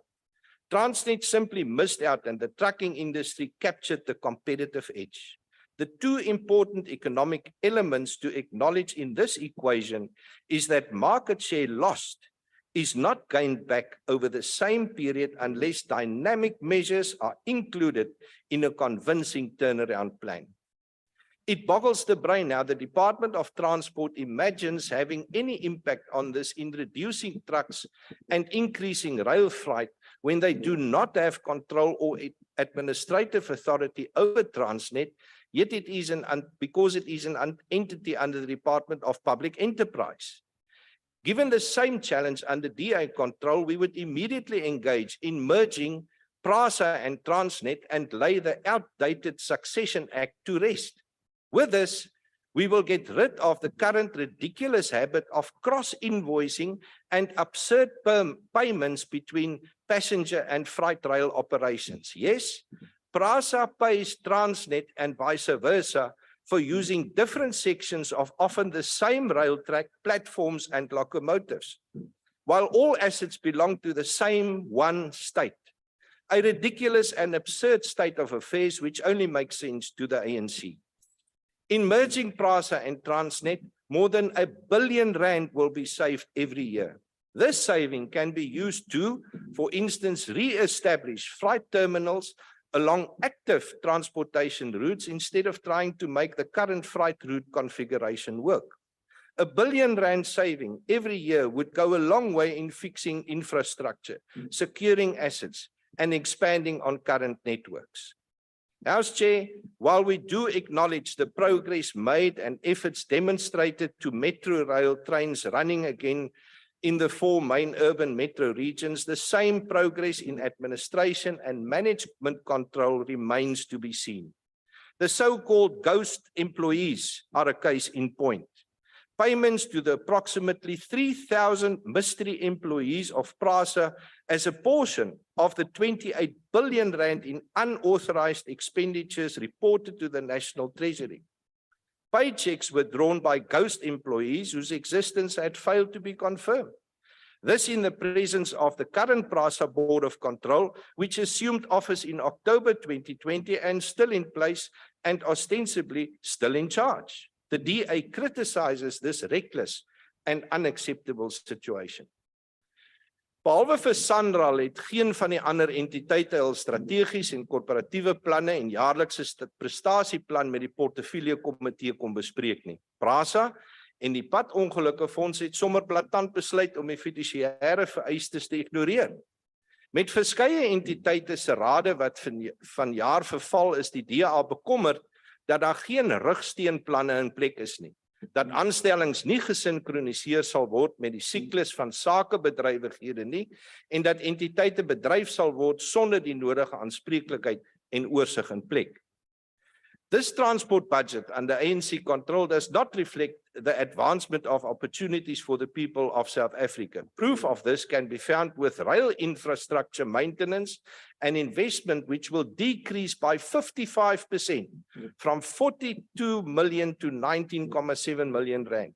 Transnet simply missed out and the trucking industry captured the competitive edge. The two important economic elements to acknowledge in this equation is that market share lost is not gained back over the same period unless dynamic measures are included in a convincing turnaround plan. It boggles the brain how the Department of Transport imagines having any impact on this in reducing trucks and increasing rail freight when they do not have control or administrative authority over Transnet, yet it is because it is an entity under the Department of Public Enterprise. Given the same challenge under DA control, we would immediately engage in merging PRASA and Transnet and lay the outdated Succession Act to rest. With this, we will get rid of the current ridiculous habit of cross-invoicing and absurd payments between passenger and freight rail operations. Yes, PRASA pays Transnet and vice versa for using different sections of often the same rail track, platforms and locomotives, while all assets belong to the same one state. A ridiculous and absurd state of affairs which only makes sense to the ANC. In merging PRASA and Transnet, more than R1 billion will be saved every year. This saving can be used to, for instance, re-establish freight terminals along active transportation routes instead of trying to make the current freight route configuration work. R1 billion saving every year would go a long way in fixing infrastructure, securing assets, and expanding on current networks. House Chair, while we do acknowledge the progress made and efforts demonstrated to metro rail trains running again in the 4 main urban metro regions, the same progress in administration and management control remains to be seen. The so-called ghost employees are a case in point. Payments to the approximately 3,000 mystery employees of PRASA as a portion of the 28 billion rand in unauthorized expenditures reported to the National Treasury. Paychecks were drawn by ghost employees whose existence had failed to be confirmed. This in the presence of the current PRASA Board of Control, which assumed office in October 2020 and still in place and ostensibly still in charge. The DA criticizes this reckless and unacceptable situation. Behalwe vir SANRAL het geen van die ander entiteite hul strategies en korporatiewe planne en jaarlikse prestasieplan met die portefeulje komitee kom bespreek nie. PRASA en die padongelukkefonds het sommer blaatant besluit om die fidusiëre vereistes te ignoreer. Met verskeie entiteite se rade wat van jaar verval is die DA bekommerd dat daar geen rugsteunplanne in plek is nie. Dat aanstellings nie gesinkroniseer sal word met die siklus van sakebedrywighede nie en dat entiteite bedryf sal word sonder die nodige aanspreeklikheid en oorsig in plek. This transport budget under ANC control does not reflect the advancement of opportunities for the people of South Africa. Proof of this can be found with rail infrastructure maintenance and investment, which will decrease by 55% from 42 million to 19.7 million rand.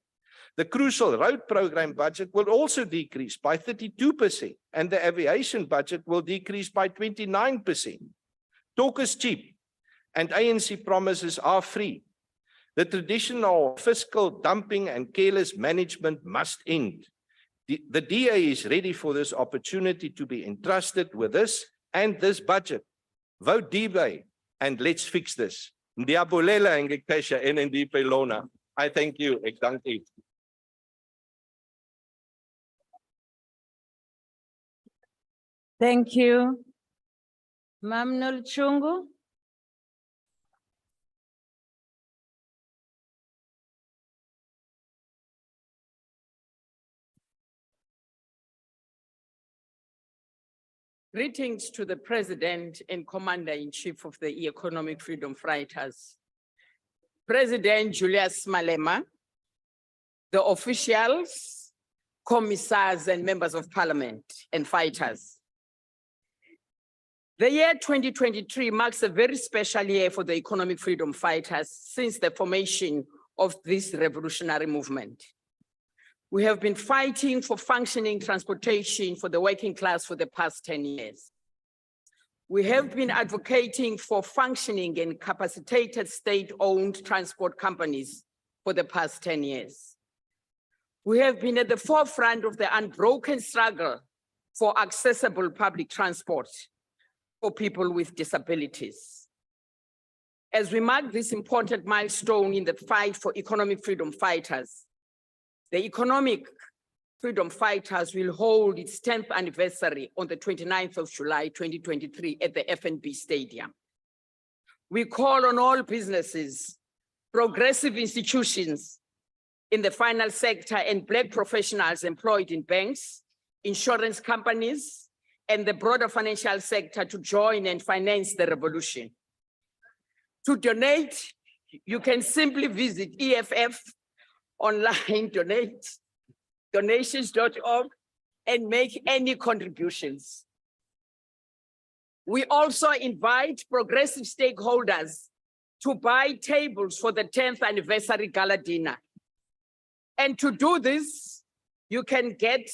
The crucial road program budget will also decrease by 32%, and the aviation budget will decrease by 29%. Talk is cheap, and ANC promises are free. The traditional fiscal dumping and careless management must end. The DA is ready for this opportunity to be entrusted with this and this budget. Vote DA and let's fix this. Ndiabulela ngikesha NND Pelona. I thank you. Ek dank u. Thank you. Mamnul Chungu. Greetings to the President and Commander-in-Chief of the Economic Freedom Fighters, President Julius Malema, the officials, commissars, and members of parliament and fighters. The year 2023 marks a very special year for the economic freedom fighters since the formation of this revolutionary movement. We have been fighting for functioning transportation for the working class for the past 10 years. We have been advocating for functioning and capacitated state-owned transport companies for the past 10 years. We have been at the forefront of the unbroken struggle for accessible public transport for people with disabilities. As we mark this important milestone in the fight for economic freedom fighters, the Economic Freedom Fighters will hold its 10th anniversary on the 29th of July, 2023 at the FNB Stadium. We call on all businesses, progressive institutions in the finance sector and Black professionals employed in banks, insurance companies, and the broader financial sector to join and finance the revolution. To donate, you can simply visit EFF online donations.org and make any contributions. We also invite progressive stakeholders to buy tables for the 10th anniversary gala dinner. And to do this, you can get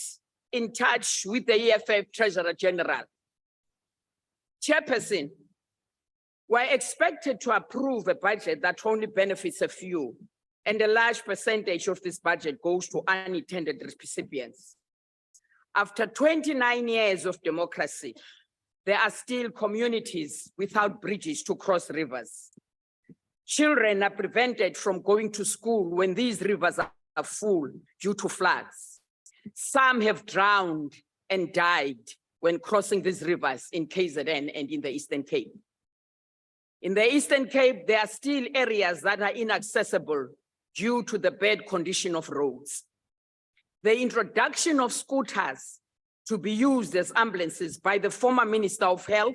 in touch with the EFF Treasurer General. Chairperson, we're expected to approve a budget that only benefits a few, and a large percentage of this budget goes to unintended recipients. After 29 years of democracy, there are still communities without bridges to cross rivers. Children are prevented from going to school when these rivers are full due to floods. Some have drowned and died when crossing these rivers in KZN and in the Eastern Cape. In the Eastern Cape, there are still areas that are inaccessible due to the bad condition of roads. The introduction of scooters to be used as ambulances by the former Minister of Health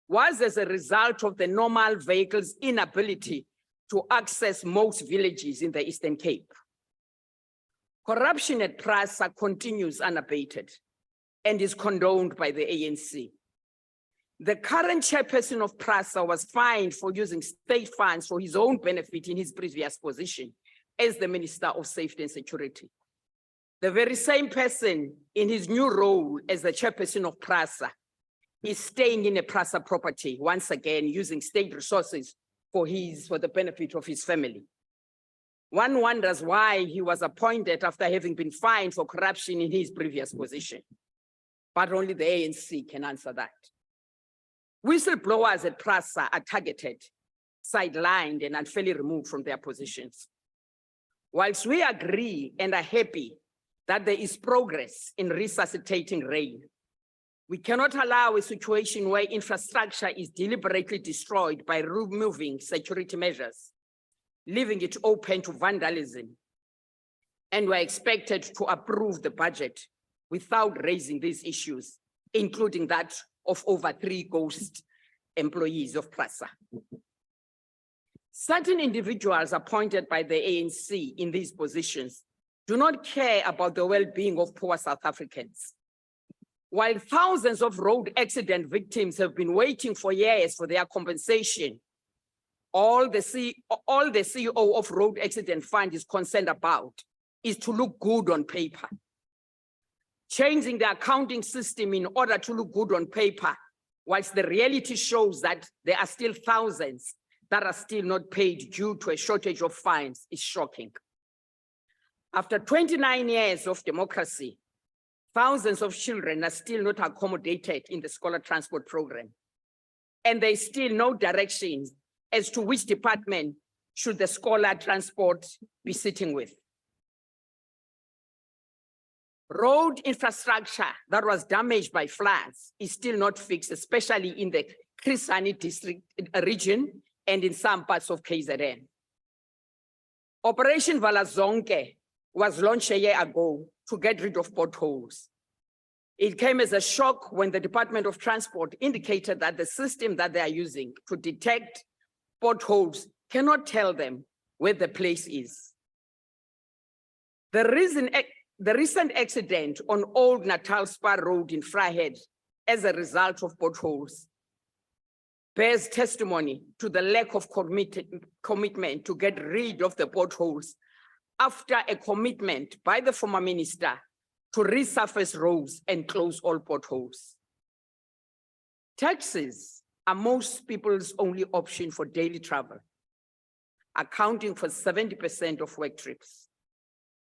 was as a result of the normal vehicles' inability to access most villages in the Eastern Cape. Corruption at PRASA continues unabated, and is condoned by the ANC. The current chairperson of PRASA was fined for using state funds for his own benefit in his previous position as the Minister of Safety and Security. The very same person in his new role as the chairperson of PRASA is staying in a PRASA property, once again using state resources for the benefit of his family. One wonders why he was appointed after having been fined for corruption in his previous position. But only the ANC can answer that. Whistleblowers at PRASA are targeted, sidelined, and unfairly removed from their positions. Whilst we agree and are happy that there is progress in resuscitating rail, we cannot allow a situation where infrastructure is deliberately destroyed by removing security measures, leaving it open to vandalism. And we're expected to approve the budget without raising these issues, including that of over 3 ghost employees of PRASA. Certain individuals appointed by the ANC in these positions do not care about the well-being of poor South Africans. While thousands of road accident victims have been waiting for years for their compensation, all the CEO of Road Accident Fund is concerned about is to look good on paper. Changing the accounting system in order to look good on paper, whilst the reality shows that there are still thousands that are still not paid due to a shortage of funds, is shocking. After 29 years of democracy, thousands of children are still not accommodated in the scholar transport program. And there is still no direction as to which department should the scholar transport be sitting with. Road infrastructure that was damaged by floods is still not fixed, especially in the Chris Hani district region and in some parts of KZN. Operation Valazonke was launched a year ago to get rid of potholes. It came as a shock when the Department of Transport indicated that the system that they are using to detect potholes cannot tell them where the place is. The recent accident on Old Natal Spar Road in Vryheid as a result of potholes bears testimony to the lack of commitment to get rid of the potholes after a commitment by the former minister to resurface roads and close all potholes. Taxis are most people's only option for daily travel, accounting for 70% of work trips.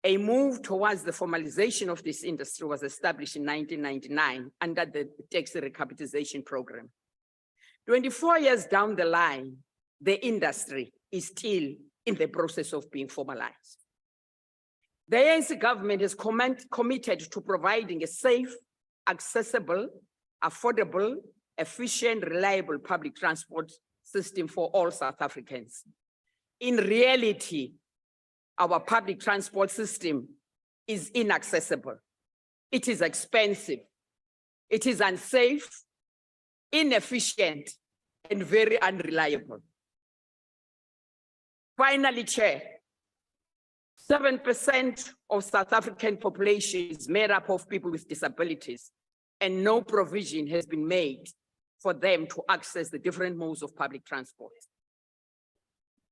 A move towards the formalization of this industry was established in 1999 under the taxi recapitalization program. 24 years down the line, the industry is still in the process of being formalized. The ANC government is committed to providing a safe, accessible, affordable, efficient, reliable public transport system for all South Africans. In reality, our public transport system is inaccessible. It is expensive. It is unsafe, inefficient, and very unreliable. Finally, Chair, 7% of South African population is made up of people with disabilities, and no provision has been made for them to access the different modes of public transport.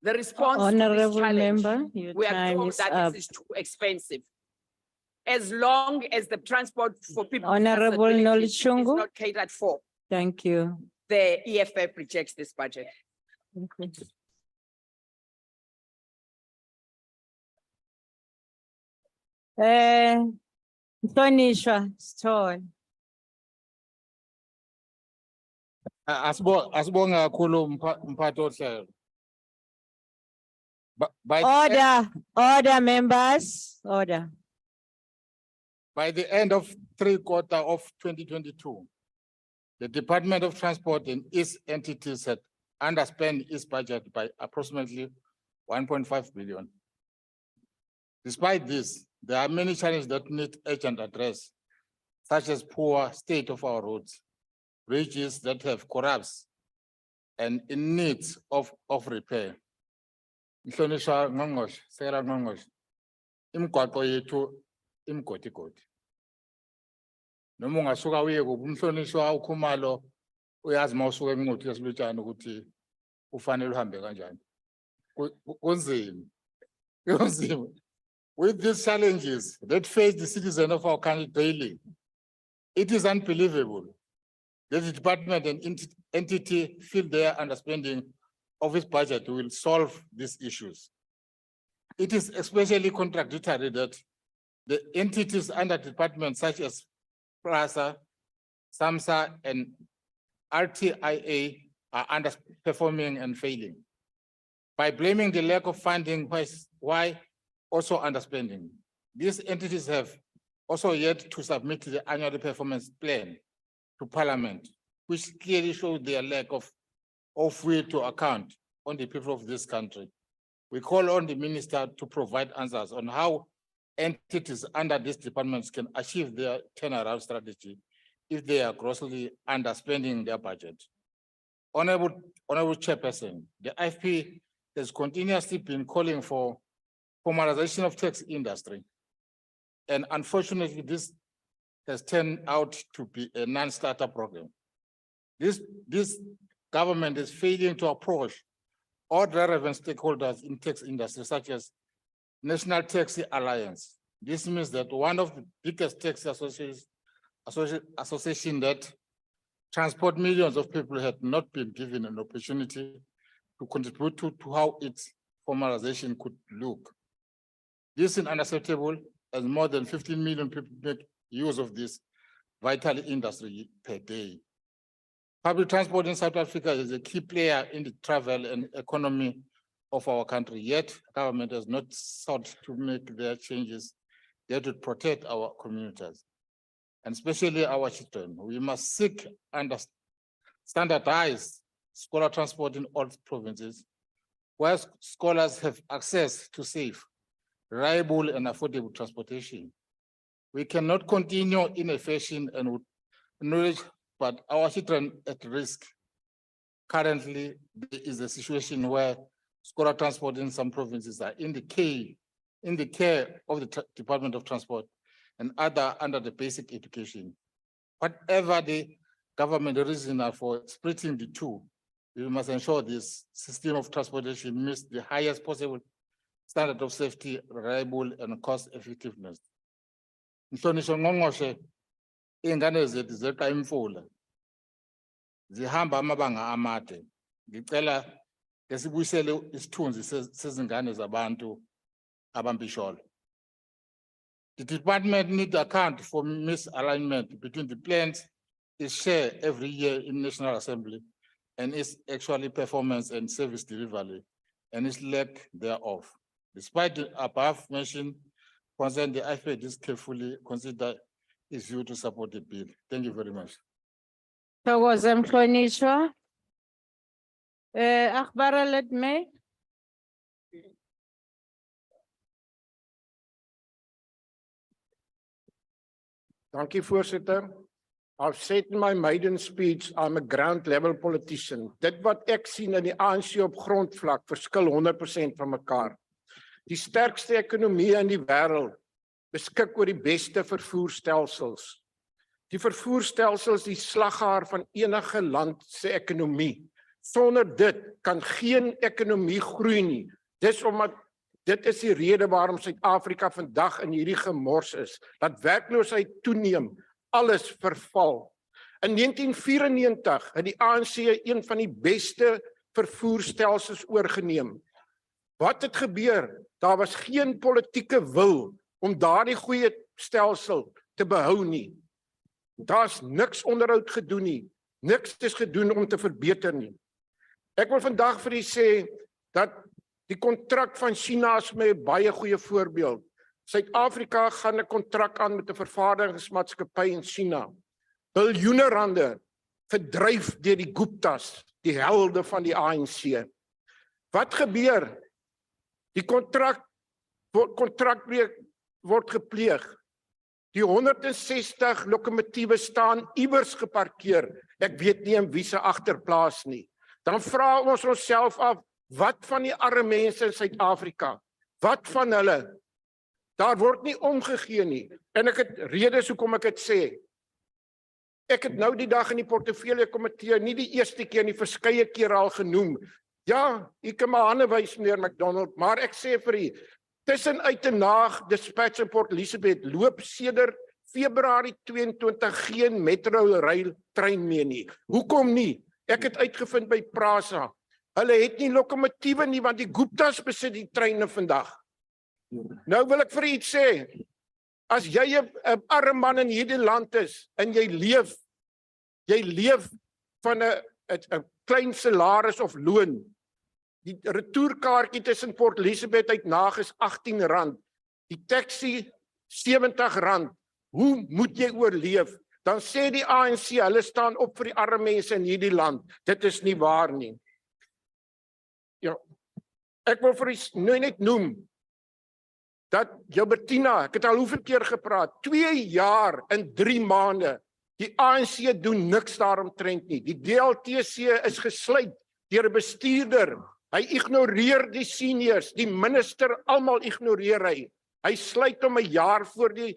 The response Honorable to this challenge, member, your we are time told is that up. this is too expensive. As long as the transport for people with Honorable disabilities is Noluchungu. not catered for, Thank you. the EFF rejects this budget. Thank you. Mhlonishwa Sithole. Asibonga kakhulu mphathi ohlelo. Order members, order. By the end of 3/4 of 2022, the Department of Transport and its entities had underspent its budget by approximately 1.5 billion. Despite this, there are many challenges that need urgent address, such as poor state of our roads, bridges that have collapsed and in need of repair. Mhlonishwa Ngqongqoshe, Sekela Ngqongqoshe, imigwaqo yethu imgodigodi. Noma ungasuka uye kuphi umhlonishwa ukhumalo uyazi mawusuka eNquthu yasilutshana ukuthi ufanele uhambe kanjani. Kunzima. Kunzima. With these challenges that face the citizens of our country daily, it is unbelievable that the department and entity feel their understanding of its budget will solve these issues. It is especially contradictory that the entities under departments such as PRASA, SAMSA, and RTIA are underperforming and failing. By blaming the lack of funding, why also underspending? These entities have also yet to submit the annual performance plan to Parliament, which clearly shows their lack of will to account on the people of this country. We call on the minister to provide answers on how entities under these departments can achieve their turnaround strategy if they are grossly underspending their budget. Honorable Chairperson, the IFP has continuously been calling for formalization of tax industry. And unfortunately, this has turned out to be a non-starter program. This government is failing to approach all relevant stakeholders in tax industry, such as National Taxi Alliance. This means that one of the biggest taxi association that transport millions of people had not been given an opportunity to contribute to how its formalization could look. This is unacceptable, as more than 15 million people make use of this vital industry per day. Public transport in South Africa is a key player in the travel and economy of our country, yet government has not sought to make their changes that would protect our communities, and especially our children. We must seek and standardize scholar transport in all provinces, where scholars have access to safe, reliable, and affordable transportation. We cannot continue in a fashion and with knowledge, but our children at risk. Currently, there is a situation where scholar transport in some provinces are in the care of the Department of Transport and other under the basic education. Whatever the government reason for splitting the two, we must ensure this system of transportation meets the highest possible standard of safety, reliable, and cost effectiveness. Mhlonishwa Ngqongqoshe, iy'ngane zethu zeqa imfula, zihamba amabanga amade. Ngicela ngesibuyisele isithunzi sezingane zabantu abambisholo. The department needs to account for misalignment between the plans it shares every year in National Assembly and its actual performance and service delivery, and its lack thereof. Despite the above mentioned concern, the IFP is carefully consider its view to support the bill. Thank you very much. Thokoze Mhlonishwa. Akhbara, let me. Dankie, voorsitter. I've said in my maiden speech, I'm a ground level politician. Dit wat ek sien in die ANC op grondvlak verskil 100% van mekaar. Die sterkste ekonomie in die wêreld beskik oor die beste vervoerstelsels. Die vervoerstelsels die slaghaar van enige land se ekonomie. Sonder dit kan geen ekonomie groei nie. Dis omdat dit is die rede waarom Suid-Afrika vandag in hierdie gemors is. Dat werkloosheid toeneem, alles verval. In 1994 het die ANC een van die beste vervoerstelsels oorgeneem. Wat het gebeur? Daar was geen politieke wil om daardie goeie stelsel te behou nie. Daar's niks onderhoud gedoen nie. Niks is gedoen om te verbeter nie. Ek wil vandag vir u sê dat die kontrak van China is my baie goeie voorbeeld. Suid-Afrika gaan 'n kontrak aan met 'n vervaardigingsmaatskappy in China. Biljoene rande verdryf deur die Guptas, die helde van die ANC. Wat gebeur? Die kontrakbreuk word gepleeg. Die 160 lokomotiewe staan iewers geparkeer. Ek weet nie in wie se agterplaas nie. Dan vra ons onsself af, wat van die arme mense in Suid-Afrika? Wat van hulle? Daar word nie omgegee nie. En ek het redes hoekom ek dit sê. Ek het nou die dag in die portefeulje komitee nie die eerste keer nie, verskeie keer al genoem. Ja, ek kan my hande wys, meneer McDonald, maar ek sê vir u, tussen Uitenaag, Dispatch en Port Elizabeth loop sedert Februarie 22 geen metro rail trein meer nie. Hoekom nie? Ek het uitgevind by Prasa. Hulle het nie lokomotiewe nie, want die Guptas besit die treine vandag. Nou wil ek vir u iets sê. As jy 'n arm man in hierdie land is en jy leef van 'n klein salaris of loon. Die retourkaartjie tussen Port Elizabeth Uitenaag is R18. Die taxi R70. Hoe moet jy oorleef? Dan sê die ANC, hulle staan op vir die arme mense in hierdie land. Dit is nie waar nie. Ja, ek wil vir u nou net noem dat Gilbertina, ek het al hoeveel keer gepraat, 2 jaar en 3 maande, die ANC doen niks daaromtrent nie. Die DLTC is gesluit deur 'n bestuurder. Hy ignoreer die seniors, die minister, almal ignoreer hy. Hy sluit hom 'n jaar voor die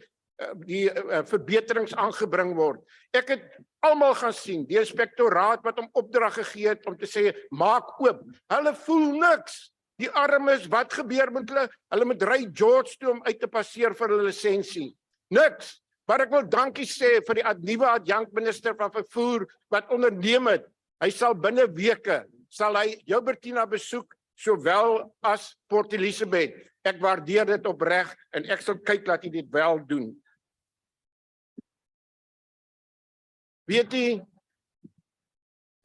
verbeterings aangebring word. Ek het almal gaan sien, die inspektoraat wat hom opdrag gegee het om te sê, maak oop. Hulle voel niks. Die armes, wat gebeur met hulle? Hulle moet ry George toe om uit te passeer vir hulle lisensie. Niks. Maar ek wil dankie sê vir die nuwe adjunkt minister van vervoer wat onderneem het. Hy sal binne weke, sal hy Gilbertina besoek, sowel as Port Elizabeth. Ek waardeer dit opreg en ek sal kyk dat hy dit wel doen. Weet jy,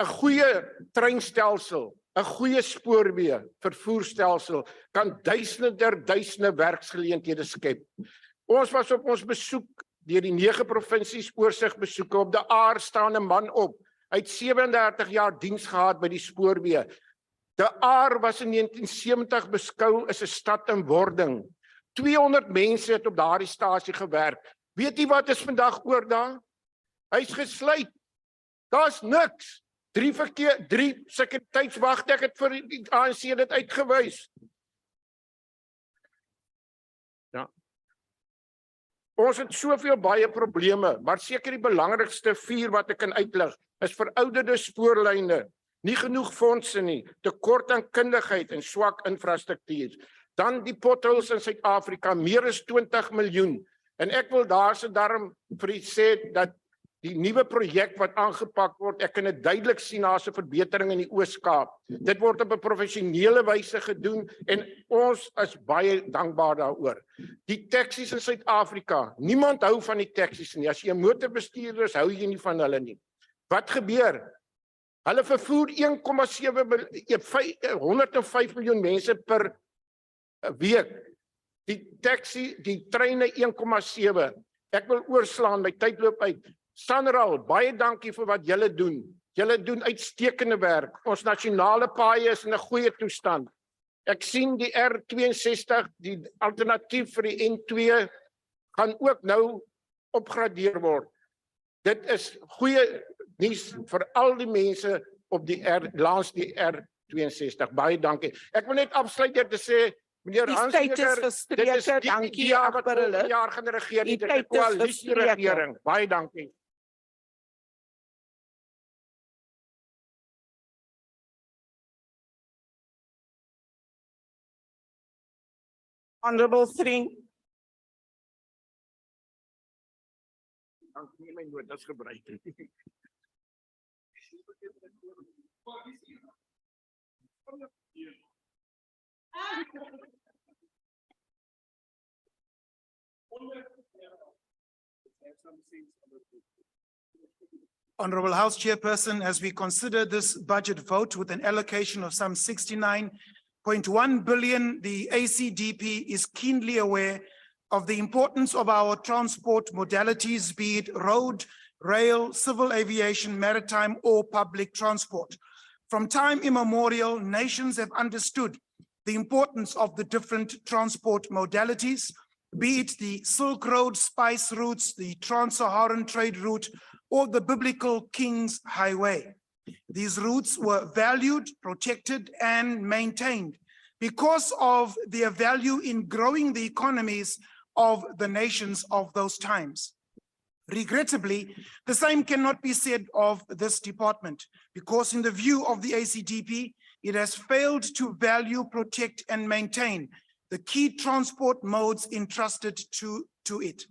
'n goeie treinstelsel, 'n goeie spoorweë, vervoerstelsel kan duisende werksgeleenthede skep. Ons was op ons besoek deur die 9 provinsies oorsigbesoeke. Op die aar staan 'n man op. Hy het 37 jaar diens gehad by die spoorweë. De Aar was in 1970 beskou as 'n stad in wording. 200 mense het op daardie stasie gewerk. Weet jy wat is vandag oor daar? Hy's gesluit. Daar's niks. 3 sekuriteitswagte, ek het vir die ANC dit uitgewys. Ja. Ons het soveel baie probleme, maar seker die belangrikste 4 wat ek kan uitlig, is verouderde spoorlyne, nie genoeg fondse nie, tekort aan kundigheid en swak infrastruktuur. Dan die potholes in Suid-Afrika, meer as 20 miljoen. En ek wil daarom vir u sê dat die nuwe projek wat aangepak word, ek kan dit duidelik sien daar's 'n verbetering in die Oos-Kaap. Dit word op 'n professionele wyse gedoen en ons is baie dankbaar daaroor. Die taksies in Suid-Afrika, niemand hou van die taksies nie. As jy 'n motorbestuurder is, hou jy nie van hulle nie. Wat gebeur? Hulle vervoer 105 miljoen mense per week. Die treine 1,7. Ek wil oorslaan, my tyd loop uit. Sanral, baie dankie vir wat julle doen. Julle doen uitstekende werk. Ons nasionale paaie is in 'n goeie toestand. Ek sien die R62, die alternatief vir die N2, gaan ook nou opgradeer word. Dit is goeie nuus vir al die mense op die langs die R62. Baie dankie. Ek wil net afsluit deur te sê, meneer Hansjieker, dit is die IKEA wat volgende jaar gaan regeer, dit is 'n koalisieregering. Baie dankie. Honorable 3. Dank nie my notas gebruik. Honorable House Chairperson, as we consider this budget vote with an allocation of some 69.1 billion, the ACDP is keenly aware of the importance of our transport modalities, be it road, rail, civil aviation, maritime, or public transport. From time immemorial, nations have understood the importance of the different transport modalities, be it the Silk Road spice routes, the Trans-Saharan trade route, or the biblical King's Highway. These routes were valued, protected, and maintained because of their value in growing the economies of the nations of those times. Regrettably, the same cannot be said of this department because in the view of the ACDP, it has failed to value, protect, and maintain the key transport modes entrusted to it.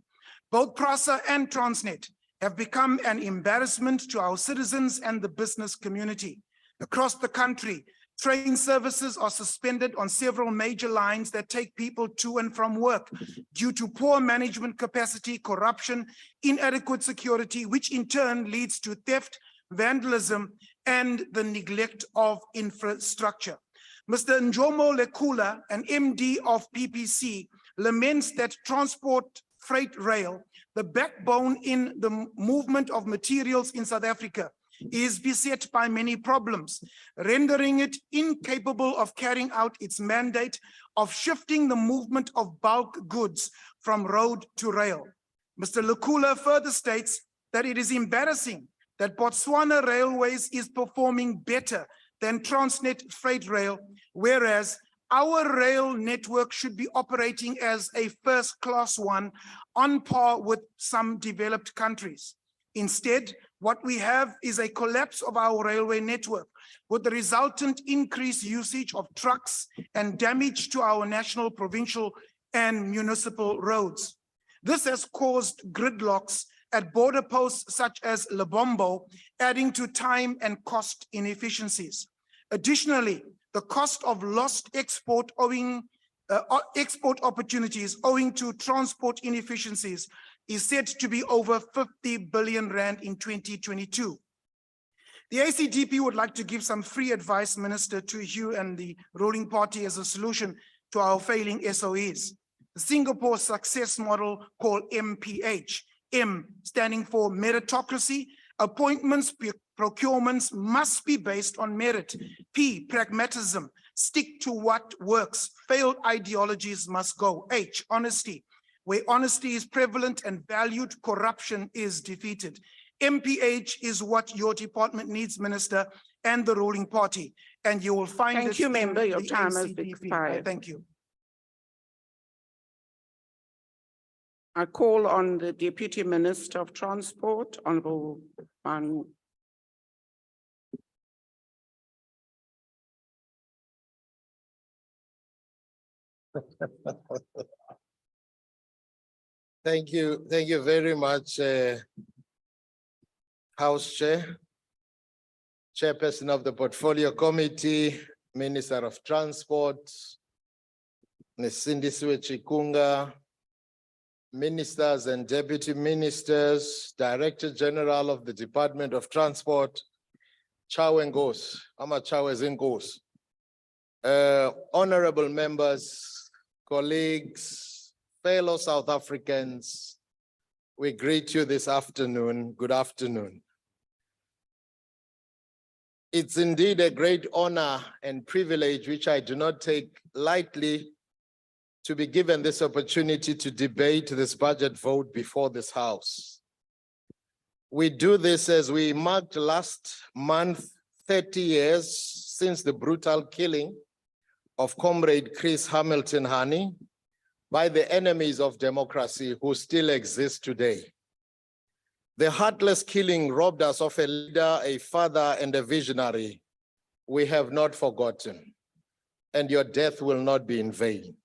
Both PRASA and Transnet have become an embarrassment to our citizens and the business community. Across the country, train services are suspended on several major lines that take people to and from work due to poor management capacity, corruption, inadequate security, which in turn leads to theft, vandalism, and the neglect of infrastructure. Mr. Njomo Lekula, an MD of PPC, laments that transport freight rail, the backbone in the movement of materials in South Africa, is beset by many problems, rendering it incapable of carrying out its mandate of shifting the movement of bulk goods from road to rail. Mr. Lekula further states that it is embarrassing that Botswana Railways is performing better than Transnet Freight Rail, whereas our rail network should be operating as a first-class one on par with some developed countries. Instead, what we have is a collapse of our railway network with the resultant increased usage of trucks and damage to our national, provincial, and municipal roads. This has caused gridlocks at border posts such as Lebombo, adding to time and cost inefficiencies. Additionally, the cost of lost export opportunities owing to transport inefficiencies is said to be over 50 billion rand in 2022. The ACDP would like to give some free advice, Minister, to you and the ruling party as a solution to our failing SOEs. The Singapore success model called MPH, M standing for meritocracy, appointments, procurements must be based on merit. P, pragmatism, stick to what works. Failed ideologies must go. H, honesty. Where honesty is prevalent and valued, corruption is defeated. MPH is what your department needs, Minister, and the ruling party. And you will find Thank you, member. Your time has ACDP. expired. Thank you. I call on the Deputy Minister of Transport, Honorable Manu. Thank you very much, House Chair, Chairperson of the Portfolio Committee, Minister of Transport, Ms. Sindisiwe Chikunga, Ministers and Deputy Ministers, Director General of the Department of Transport, Chawe Ngos, Ama Chawe Zingos, honorable members, colleagues, fellow South Africans, we greet you this afternoon. Good afternoon. It's indeed a great honor and privilege, which I do not take lightly, to be given this opportunity to debate this budget vote before this House. We do this as we marked last month 30 years since the brutal killing of Comrade Chris Hamilton Hani by the enemies of democracy who still exist today. The heartless killing robbed us of a leader, a father, and a visionary we have not forgotten, and your death will not be in vain.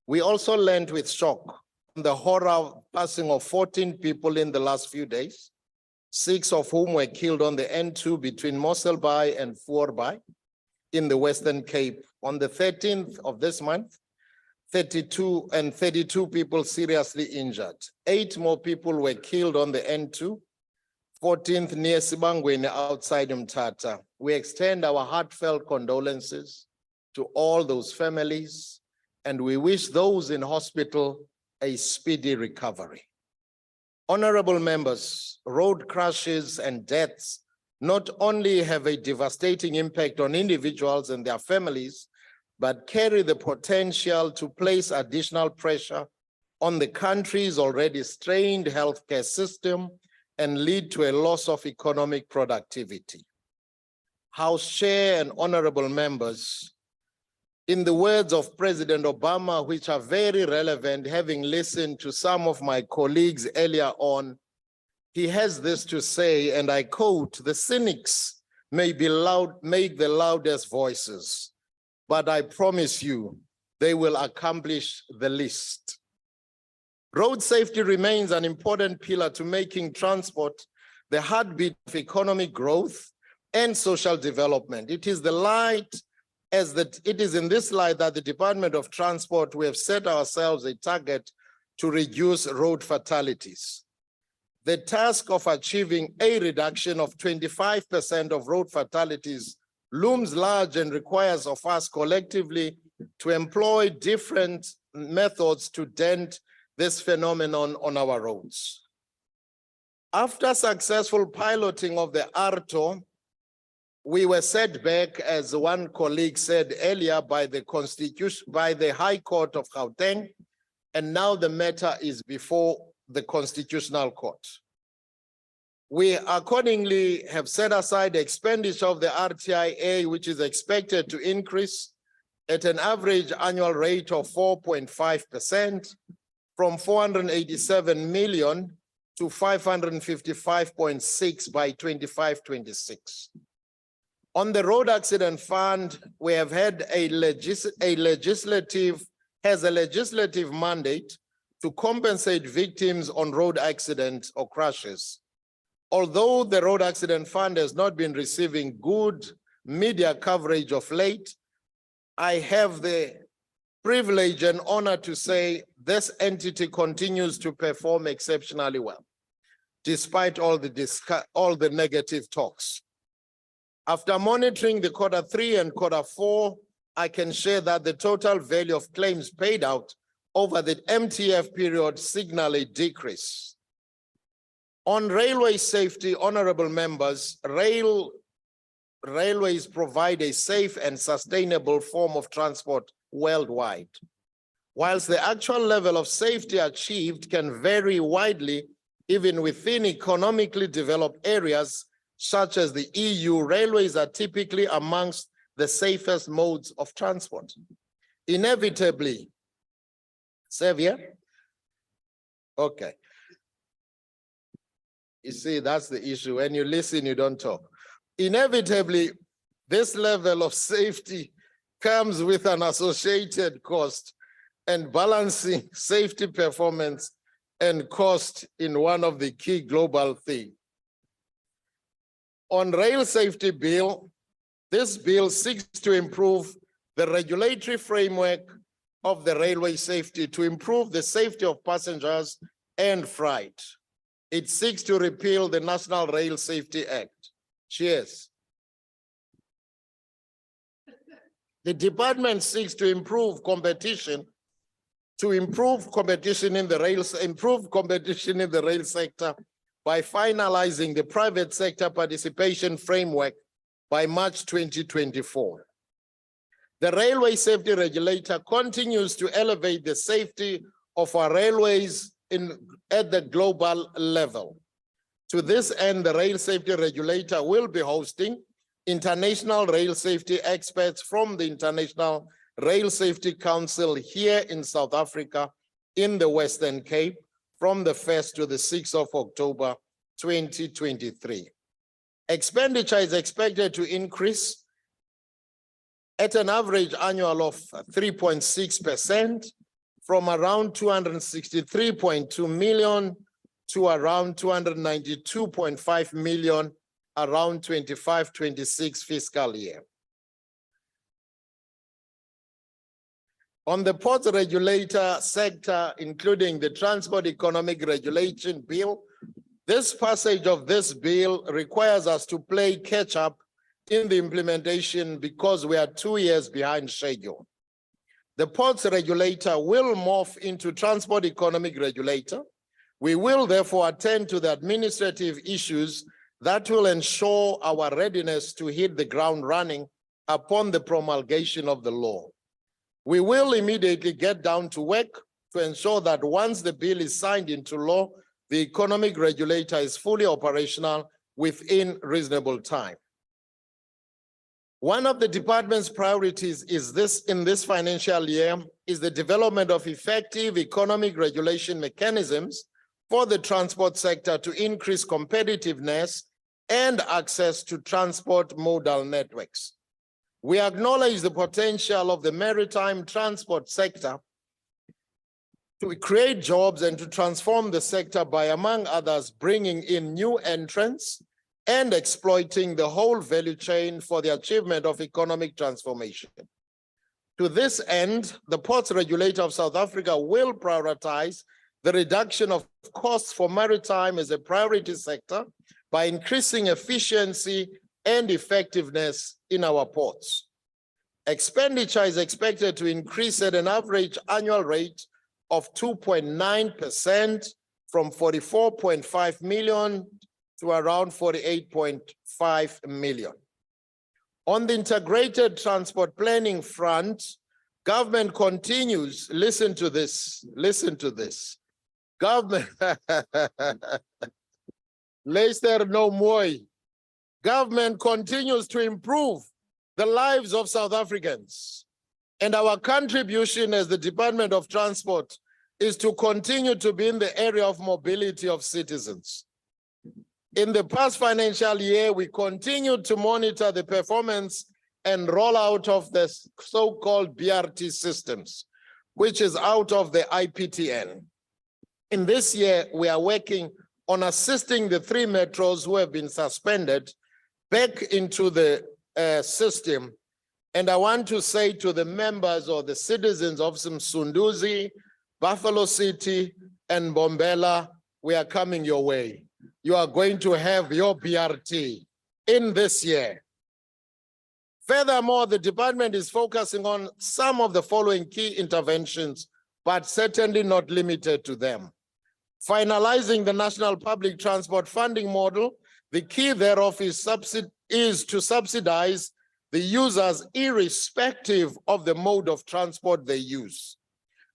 We also learned with shock the horror passing of 14 people in the last few days, 6 of whom were killed on the N2 between Mossel Bay and Voorby in the Western Cape. On the 13th of this month, 32 people seriously injured. 8 more people were killed on the N2, 14th near Sibangweni outside Mthatha. We extend our heartfelt condolences to all those families, and we wish those in hospital a speedy recovery. Honorable members, road crashes and deaths not only have a devastating impact on individuals and their families, but carry the potential to place additional pressure on the country's already strained healthcare system and lead to a loss of economic productivity. House Chair and honorable members, In the words of President Obama, which are very relevant, having listened to some of my colleagues earlier on, he has this to say, and I quote, "The cynics may make the loudest voices, but I promise you, they will accomplish the least." Road safety remains an important pillar to making transport the heartbeat of economic growth and social development. It is in this light that the Department of Transport, we have set ourselves a target to reduce road fatalities. The task of achieving a reduction of 25% of road fatalities looms large and requires of us collectively to employ different methods to dent this phenomenon on our roads. After successful piloting of the ARTO, we were set back, as one colleague said earlier, by the High Court of Gauteng, and now the matter is before the Constitutional Court. We accordingly have set aside expenditure of the RTIA, which is expected to increase at an average annual rate of 4.5%, from 487 million to 555.6 by 25-26. On the road accident fund, we have had a legislative mandate to compensate victims on road accidents or crashes. Although the road accident fund has not been receiving good media coverage of late, I have the privilege and honor to say this entity continues to perform exceptionally well, despite all the negative talks. After monitoring the Q3 and Q4, I can share that the total value of claims paid out over the MTF period signal a decrease. On railway safety, honorable members, railways provide a safe and sustainable form of transport worldwide. Whilst the actual level of safety achieved can vary widely, even within economically developed areas, such as the EU, railways are typically amongst the safest modes of transport. Inevitably, Xavier? Okay. You see, that's the issue. When you listen, you don't talk. Inevitably, this level of safety comes with an associated cost, and balancing safety performance and cost in one of the key global themes. On rail safety bill, this bill seeks to improve the regulatory framework of the railway safety to improve the safety of passengers and freight. It seeks to repeal the National Rail Safety Act. Cheers. The department seeks to improve competition in the rail sector by finalizing the private sector participation framework by March 2024. The railway safety regulator continues to elevate the safety of our railways at the global level. To this end, the rail safety regulator will be hosting international rail safety experts from the International Rail Safety Council here in South Africa in the Western Cape from the 1st to the 6th of October, 2023. Expenditure is expected to increase at an average annual of 3.6% from around 263.2 million to around 292.5 million around 25-26 fiscal year. On the ports regulator sector, including the Transport Economic Regulation Bill, this passage of this bill requires us to play catch up in the implementation because we are 2 years behind schedule. The ports regulator will morph into Transport Economic Regulator. We will therefore attend to the administrative issues that will ensure our readiness to hit the ground running upon the promulgation of the law. We will immediately get down to work to ensure that once the bill is signed into law, the economic regulator is fully operational within reasonable time. One of the department's priorities in this financial year is the development of effective economic regulation mechanisms for the transport sector to increase competitiveness and access to transport modal networks. We acknowledge the potential of the maritime transport sector to create jobs and to transform the sector by, among others, bringing in new entrants and exploiting the whole value chain for the achievement of economic transformation. To this end, the Ports Regulator of South Africa will prioritize the reduction of costs for maritime as a priority sector by increasing efficiency and effectiveness in our ports. Expenditure is expected to increase at an average annual rate of 2.9% from 44.5 million to around 48.5 million. On the integrated transport planning front, government continues, listen to this, government, Leicester no more. Government continues to improve the lives of South Africans. And our contribution as the Department of Transport is to continue to be in the area of mobility of citizens. In the past financial year, we continued to monitor the performance and rollout of the so-called BRT systems, which is out of the IPTN. In this year, we are working on assisting the 3 metros who have been suspended back into the system. And I want to say to the members or the citizens of Msunduzi, Buffalo City, and Bombela, we are coming your way. You are going to have your BRT in this year. Furthermore, the department is focusing on some of the following key interventions, but certainly not limited to them. Finalizing the National Public Transport Funding Model, the key thereof is to subsidize the users irrespective of the mode of transport they use.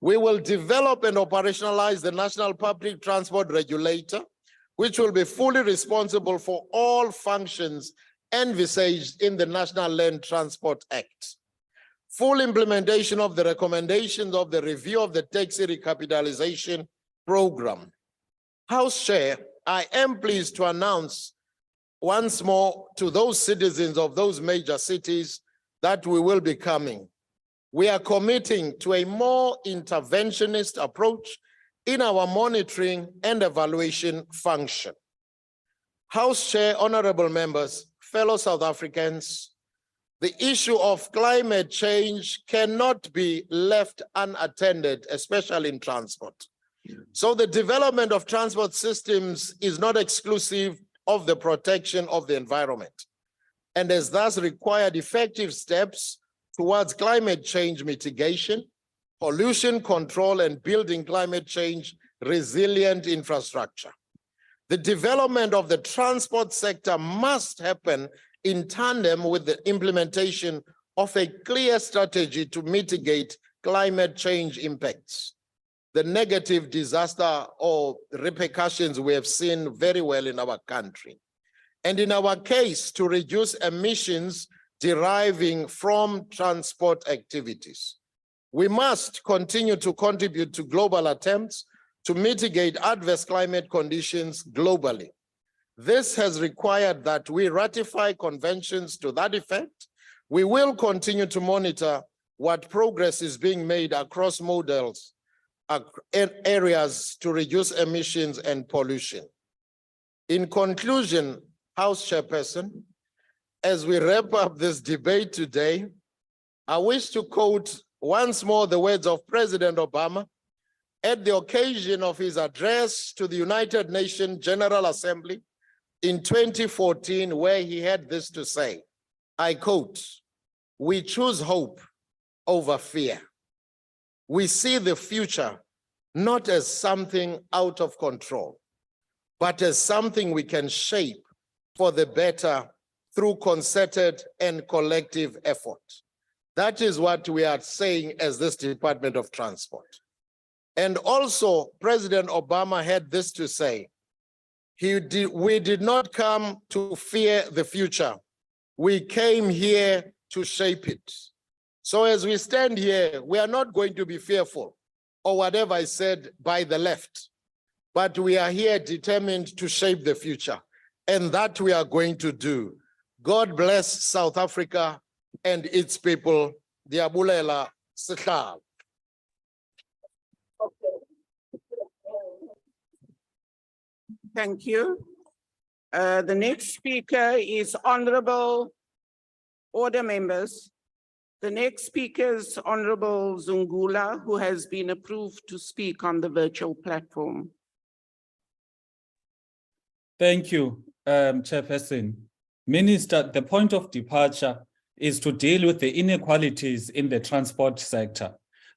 We will develop and operationalize the National Public Transport Regulator, which will be fully responsible for all functions envisaged in the National Land Transport Act. Full implementation of the recommendations of the review of the taxi recapitalization program. House Chair, I am pleased to announce once more to those citizens of those major cities that we will be coming. We are committing to a more interventionist approach in our monitoring and evaluation function. House Chair, honorable members, fellow South Africans, the issue of climate change cannot be left unattended, especially in transport. So the development of transport systems is not exclusive of the protection of the environment, and has thus required effective steps towards climate change mitigation, pollution control, and building climate change resilient infrastructure. The development of the transport sector must happen in tandem with the implementation of a clear strategy to mitigate climate change impacts, the negative disaster or repercussions we have seen very well in our country. And in our case, to reduce emissions deriving from transport activities. We must continue to contribute to global attempts to mitigate adverse climate conditions globally. This has required that we ratify conventions to that effect. We will continue to monitor what progress is being made across models and areas to reduce emissions and pollution. In conclusion, House Chairperson, as we wrap up this debate today, I wish to quote once more the words of President Obama at the occasion of his address to the United Nations General Assembly in 2014, where he had this to say, I quote, "We choose hope over fear. We see the future not as something out of control, but as something we can shape for the better through concerted and collective effort." That is what we are saying as this Department of Transport. And also, President Obama had this to say, we did not come to fear the future. We came here to shape it. So as we stand here, we are not going to be fearful or whatever is said by the left, but we are here determined to shape the future. And that we are going to do. God bless South Africa and its people. Diabulela Sihlalo. Thank you. The next speaker is Honorable Order Members. The next speaker is Honorable Zungula, who has been approved to speak on the virtual platform. Thank you, Chairperson. Minister, the point of departure is to deal with the inequalities in the transport sector.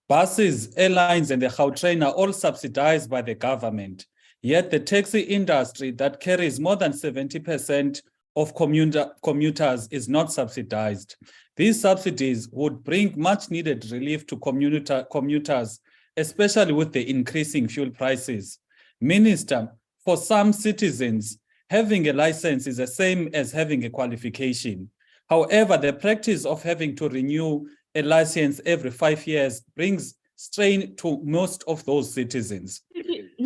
Buses, airlines, and the Gautrain are all subsidized by the government. Yet the taxi industry that carries more than 70% of commuters is not subsidized. These subsidies would bring much needed relief to commuters, especially with the increasing fuel prices. Minister, for some citizens, having a license is the same as having a qualification. However, the practice of having to renew a license every 5 years brings strain to most of those citizens.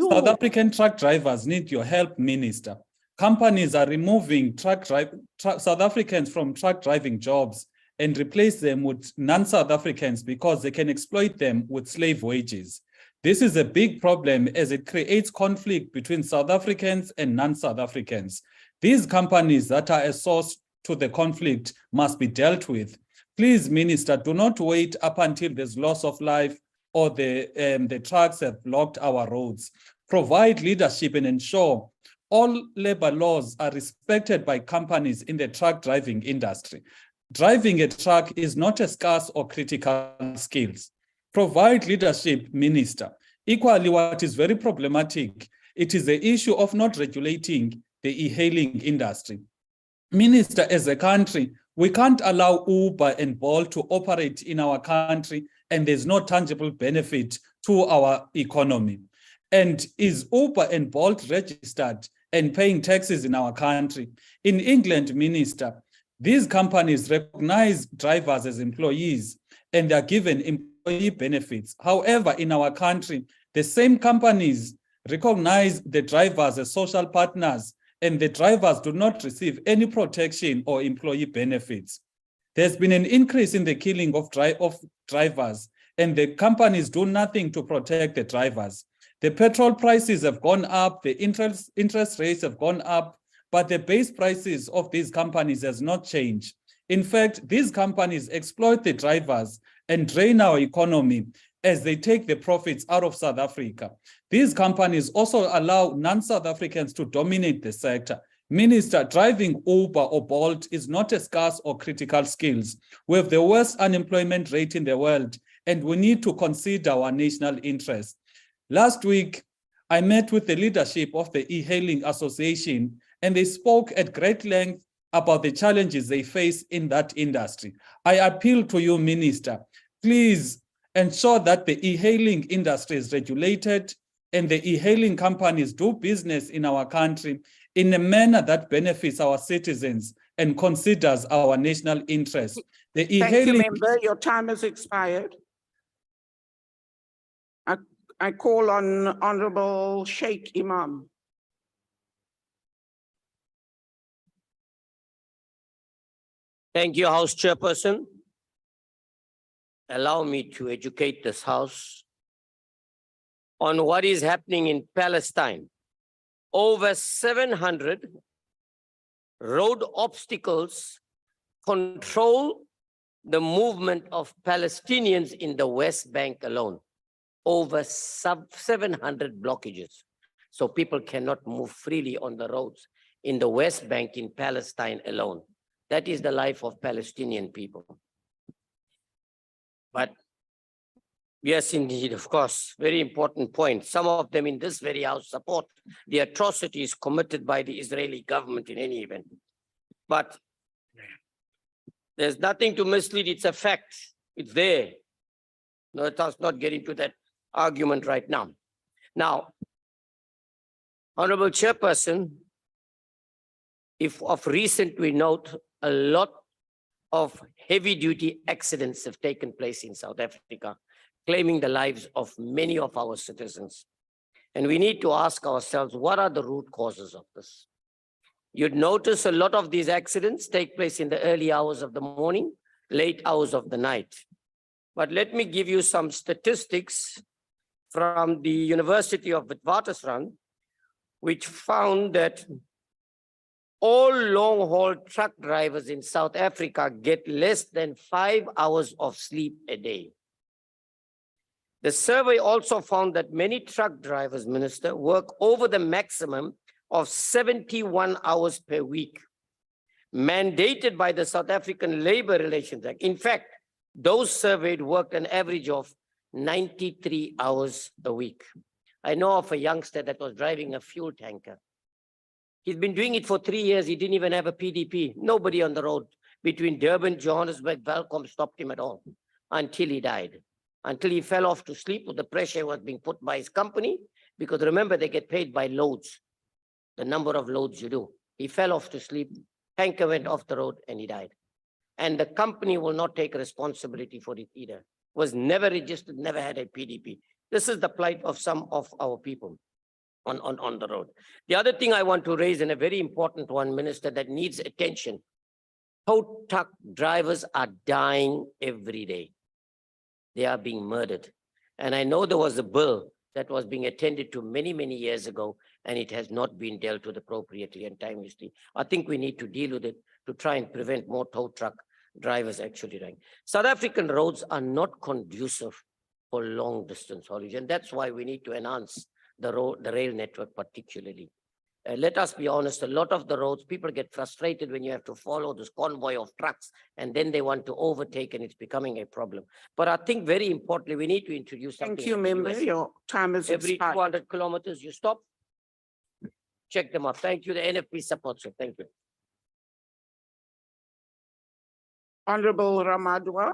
South African truck drivers need your help, Minister. Companies are removing South Africans from truck driving jobs and replace them with non-South Africans because they can exploit them with slave wages. This is a big problem as it creates conflict between South Africans and non-South Africans. These companies that are a source to the conflict must be dealt with. Please, Minister, do not wait up until there's loss of life or the trucks have blocked our roads. Provide leadership and ensure all labor laws are respected by companies in the truck driving industry. Driving a truck is not a scarce or critical skills. Provide leadership, Minister. Equally, what is very problematic, it is the issue of not regulating the e-hailing industry. Minister, as a country, we can't allow Uber and Bolt to operate in our country and there's no tangible benefit to our economy. And is Uber and Bolt registered and paying taxes in our country? In England, Minister, these companies recognize drivers as employees and they're given employee benefits. However, in our country, the same companies recognize the drivers as social partners and the drivers do not receive any protection or employee benefits. There's been an increase in the killing of drivers and the companies do nothing to protect the drivers. The petrol prices have gone up, the interest rates have gone up, but the base prices of these companies has not changed. In fact, these companies exploit the drivers and drain our economy as they take the profits out of South Africa. These companies also allow non-South Africans to dominate the sector. Minister, driving Uber or Bolt is not a scarce or critical skills. We have the worst unemployment rate in the world, and we need to consider our national interest. Last week, I met with the leadership of the e-hailing association, and they spoke at great length about the challenges they face in that industry. I appeal to you, Minister, please ensure that the e-hailing industry is regulated and the e-hailing companies do business in our country in a manner that benefits our citizens and considers our national interest. The Thank you, member. Your time has expired. I call on Honorable Sheikh Imam. Thank you, House Chairperson. Allow me to educate this House on what is happening in Palestine. Over 700 road obstacles control the movement of Palestinians in the West Bank alone. Over 700 blockages. So people cannot move freely on the roads in the West Bank in Palestine alone. That is the life of Palestinian people. But yes, indeed, of course, very important point. Some of them in this very House support the atrocities committed by the Israeli government in any event. But there's nothing to mislead, it's a fact, it's there. No, let us not get into that argument right now. Now, Honorable Chairperson, if of recent we note a lot of heavy-duty accidents have taken place in South Africa, claiming the lives of many of our citizens. And we need to ask ourselves, what are the root causes of this? You'd notice a lot of these accidents take place in the early hours of the morning, late hours of the night. But let me give you some statistics from the University of Witwatersrand, which found that all long-haul truck drivers in South Africa get less than 5 hours of sleep a day. The survey also found that many truck drivers, Minister, work over the maximum of 71 hours per week, mandated by the South African Labor Relations Act. In fact, those surveyed worked an average of 93 hours a week. I know of a youngster that was driving a fuel tanker. He's been doing it for 3 years. He didn't even have a PDP. Nobody on the road between Durban, Johannesburg, Welkom stopped him at all until he died, until he fell off to sleep with the pressure was being put by his company. Because remember, they get paid by loads, the number of loads you do. He fell off to sleep, tanker went off the road and he died. And the company will not take responsibility for it either. Was never registered, never had a PDP. This is the plight of some of our people on the road. The other thing I want to raise, and a very important one, Minister, that needs attention. Tow truck drivers are dying every day. They are being murdered. And I know there was a bill that was being attended to many, many years ago, and it has not been dealt with appropriately and timelessly. I think we need to deal with it to try and prevent more tow truck drivers actually dying. South African roads are not conducive for long distance haulage, and that's why we need to enhance the rail network particularly. Let us be honest, a lot of the roads, people get frustrated when you have to follow this convoy of trucks and then they want to overtake and it's becoming a problem. But I think very importantly, we need to introduce something. Thank you, member. Your time is Every expired. 200 kilometers you stop, check them up. Thank you. The NFP supports it. Thank you. Honorable Ramadwa.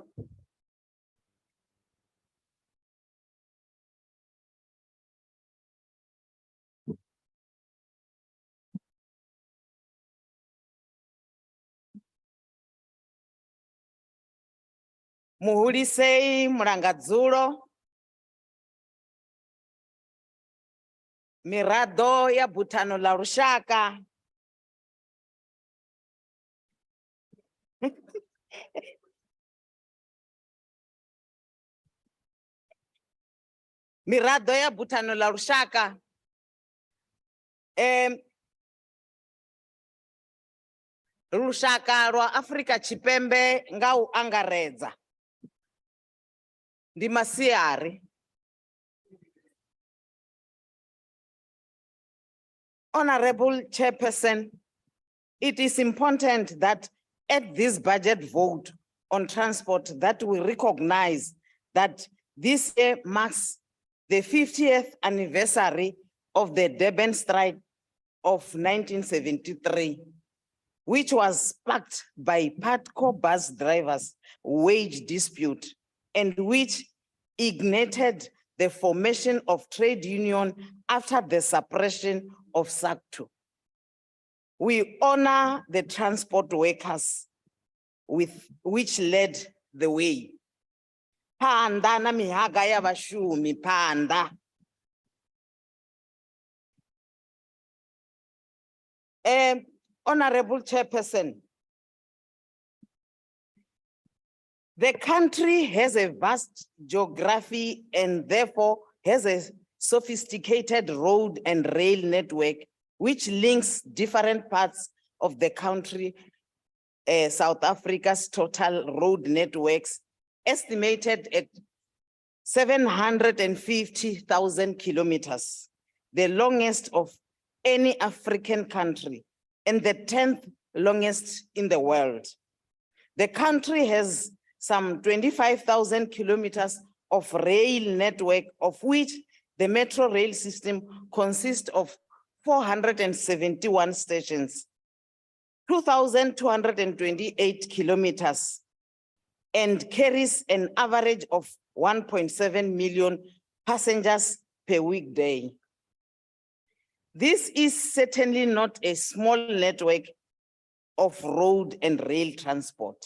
Muhulisei Mulangadzulo. Mirado ya Butano la Rushaka. Mirado ya Butano la Rushaka. Rushaka rwa Afrika Chipembe ngau angaredza. Ndi masiari. Honorable Chairperson, it is important that at this budget vote on transport that we recognize that this year marks the 50th anniversary of the Durban strike of 1973, which was sparked by Patco bus drivers' wage dispute and which ignited the formation of trade union after the suppression of SACTU. We honor the transport workers which led the way. Panda na mihaga ya vashumi panda. Honorable Chairperson, the country has a vast geography and therefore has a sophisticated road and rail network which links different parts of the country. South Africa's total road networks estimated at 750,000 kilometers, the longest of any African country and the 10th longest in the world. The country has some 25,000 kilometers of rail network, of which the metro rail system consists of 471 stations, 2,228 kilometers, and carries an average of 1.7 million passengers per weekday. This is certainly not a small network of road and rail transport.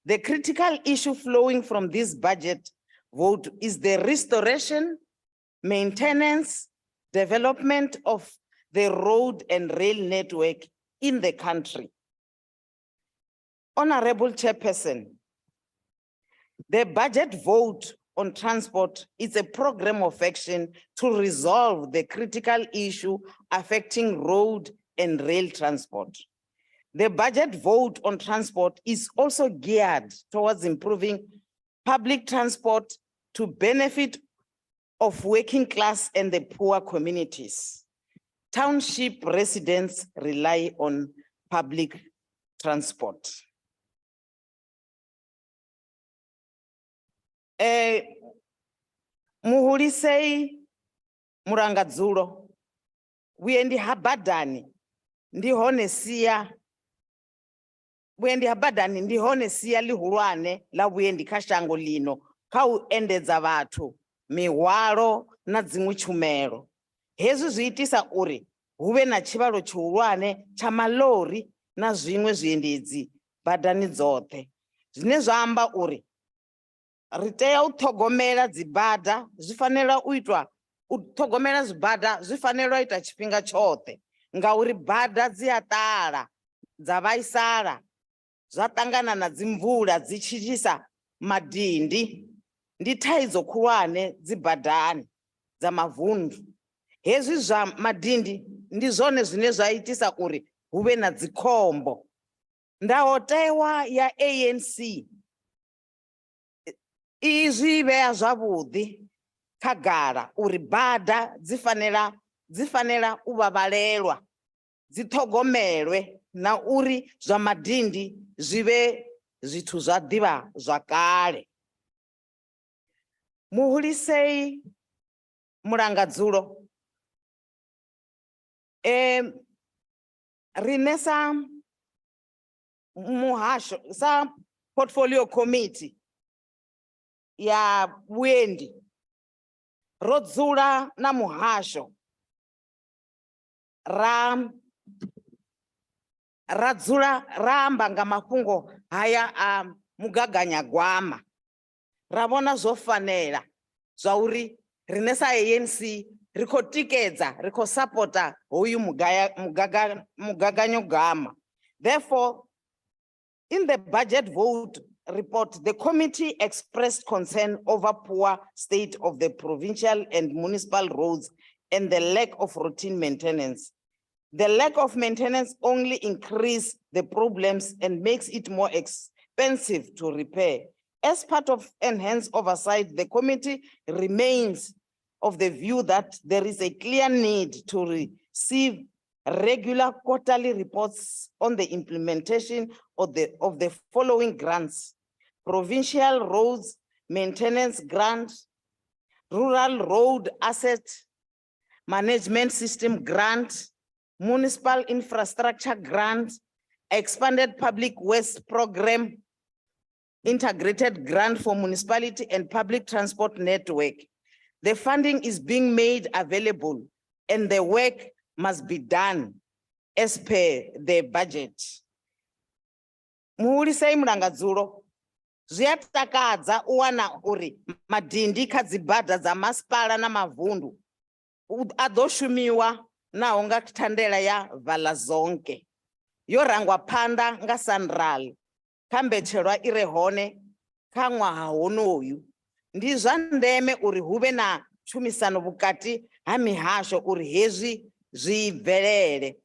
The critical issue flowing from this budget vote is the restoration, maintenance, development of the road and rail network in the country. Honorable Chairperson, the budget vote on transport is a program of action to resolve the critical issue affecting road and rail transport. The budget vote on transport is also geared towards improving public transport to benefit of working class and the poor communities. Township residents rely on public transport. Muhulisei Murangadzulo, Wiendi Habadani, Ndihone Sia, Wiendi Habadani, Ndihone Sia Lihurane, La Wiendi Kashango Lino, Kau endedza vatu, miwalo na dzimwe tshumelo. Hezwi zwi itisa uri huve na tshivhalo tshihulwane tsha malori na zwiṅwe zwiendedzi badani dzoṱhe. Zwine zwa amba uri ri tea u ṱhogomela dzibada, zwi fanela u itwa u ṱhogomela zwibada zwi fanela u ita tshifhinga tshoṱhe ngauri bada dzi a ṱala dza vhaisala zwa ṱangana na dzimvula dzi tshi tshisa madindi. Ndi thaidzo khulwane dzi badani dza mavundu. Hezwi zwa madindi ndi zwone zwine zwa itisa uri huve na dzikhombo. Ndayotewa ya ANC izwi vhea zwavhuḓi khagala uri bada dzi fanela u vhavhalelwa, dzi ṱhogomelwe na uri zwa madindi zwi vhe zwithu zwa ḓivha zwa kale. Muhulisei Mulangadzulo, rine sa muhasho, sa portfolio committee ya vhuendi, ro dzula na muhasho ra amba nga mafhungo haya a mugaganyagwama. Ra vhona zwo fanela zwa uri rine sa ANC ri khou tikedza, ri khou supporta hoyu mugaganyagwama. Therefore, in the budget vote report, the committee expressed concern over poor state of the provincial and municipal roads and the lack of routine maintenance. The lack of maintenance only increases the problems and makes it more expensive to repair. As part of enhanced oversight, the committee remains of the view that there is a clear need to receive regular quarterly reports on the implementation of the following grants: provincial roads maintenance grant, rural road asset management system grant, municipal infrastructure grant, expanded public waste program, integrated grant for municipality and public transport network. The funding is being made available and the work must be done as per the budget. Muhulisei Mulangadzulo, zviyatakadza uwana uri madindi kha dzibada dza masipala na mavundu adoshumiwa naho nga thandela ya vala zonke yo rangwa phanda nga Sanral kha mbetshelwa ire hone kha ṅwaha honoyu. Ndi zwa ndeme uri huve na tshumisano vhukati ha mihasho uri hezwi zwi bvelele.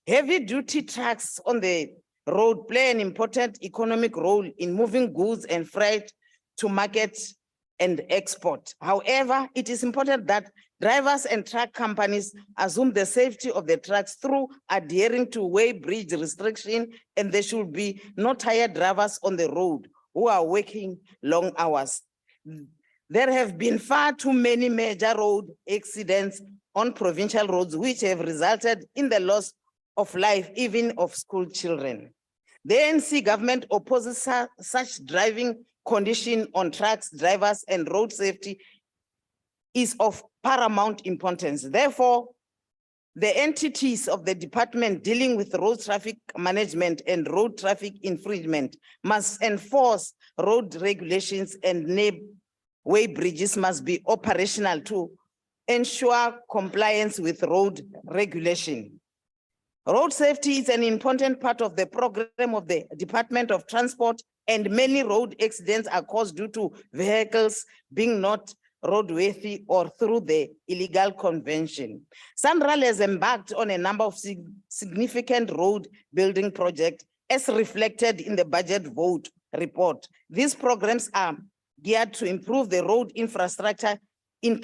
Heavy duty trucks on the road play an important economic role in moving goods and freight to market and export. However, it is important that drivers and truck companies assume the safety of the trucks through adhering to weighbridge restriction, and there should be no tired drivers on the road who are working long hours. There have been far too many major road accidents on provincial roads, which have resulted in the loss of life, even of school children. The ANC government opposes such driving condition on trucks, drivers, and road safety is of paramount importance. Therefore, the entities of the department dealing with road traffic management and road traffic infringement must enforce road regulations, and way bridges must be operational to ensure compliance with road regulation. Road safety is an important part of the program of the Department of Transport, and many road accidents are caused due to vehicles being not roadworthy or through the illegal convention. SANRAL has embarked on a number of significant road building projects as reflected in the budget vote report. These programs are geared to improve the road infrastructure in the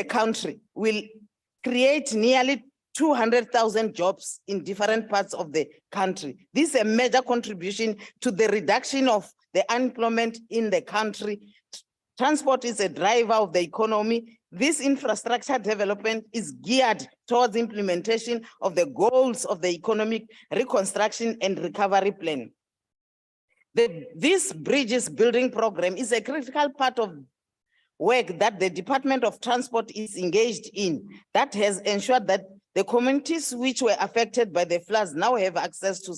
country, will create nearly 200,000 jobs in different parts of the country. This is a major contribution to the reduction of the unemployment in the country. Transport is a driver of the economy. This infrastructure development is geared towards implementation of the goals of the economic reconstruction and recovery plan. This bridges building program is a critical part of work that the Department of Transport is engaged in, that has ensured that the communities which were affected by the floods now have access to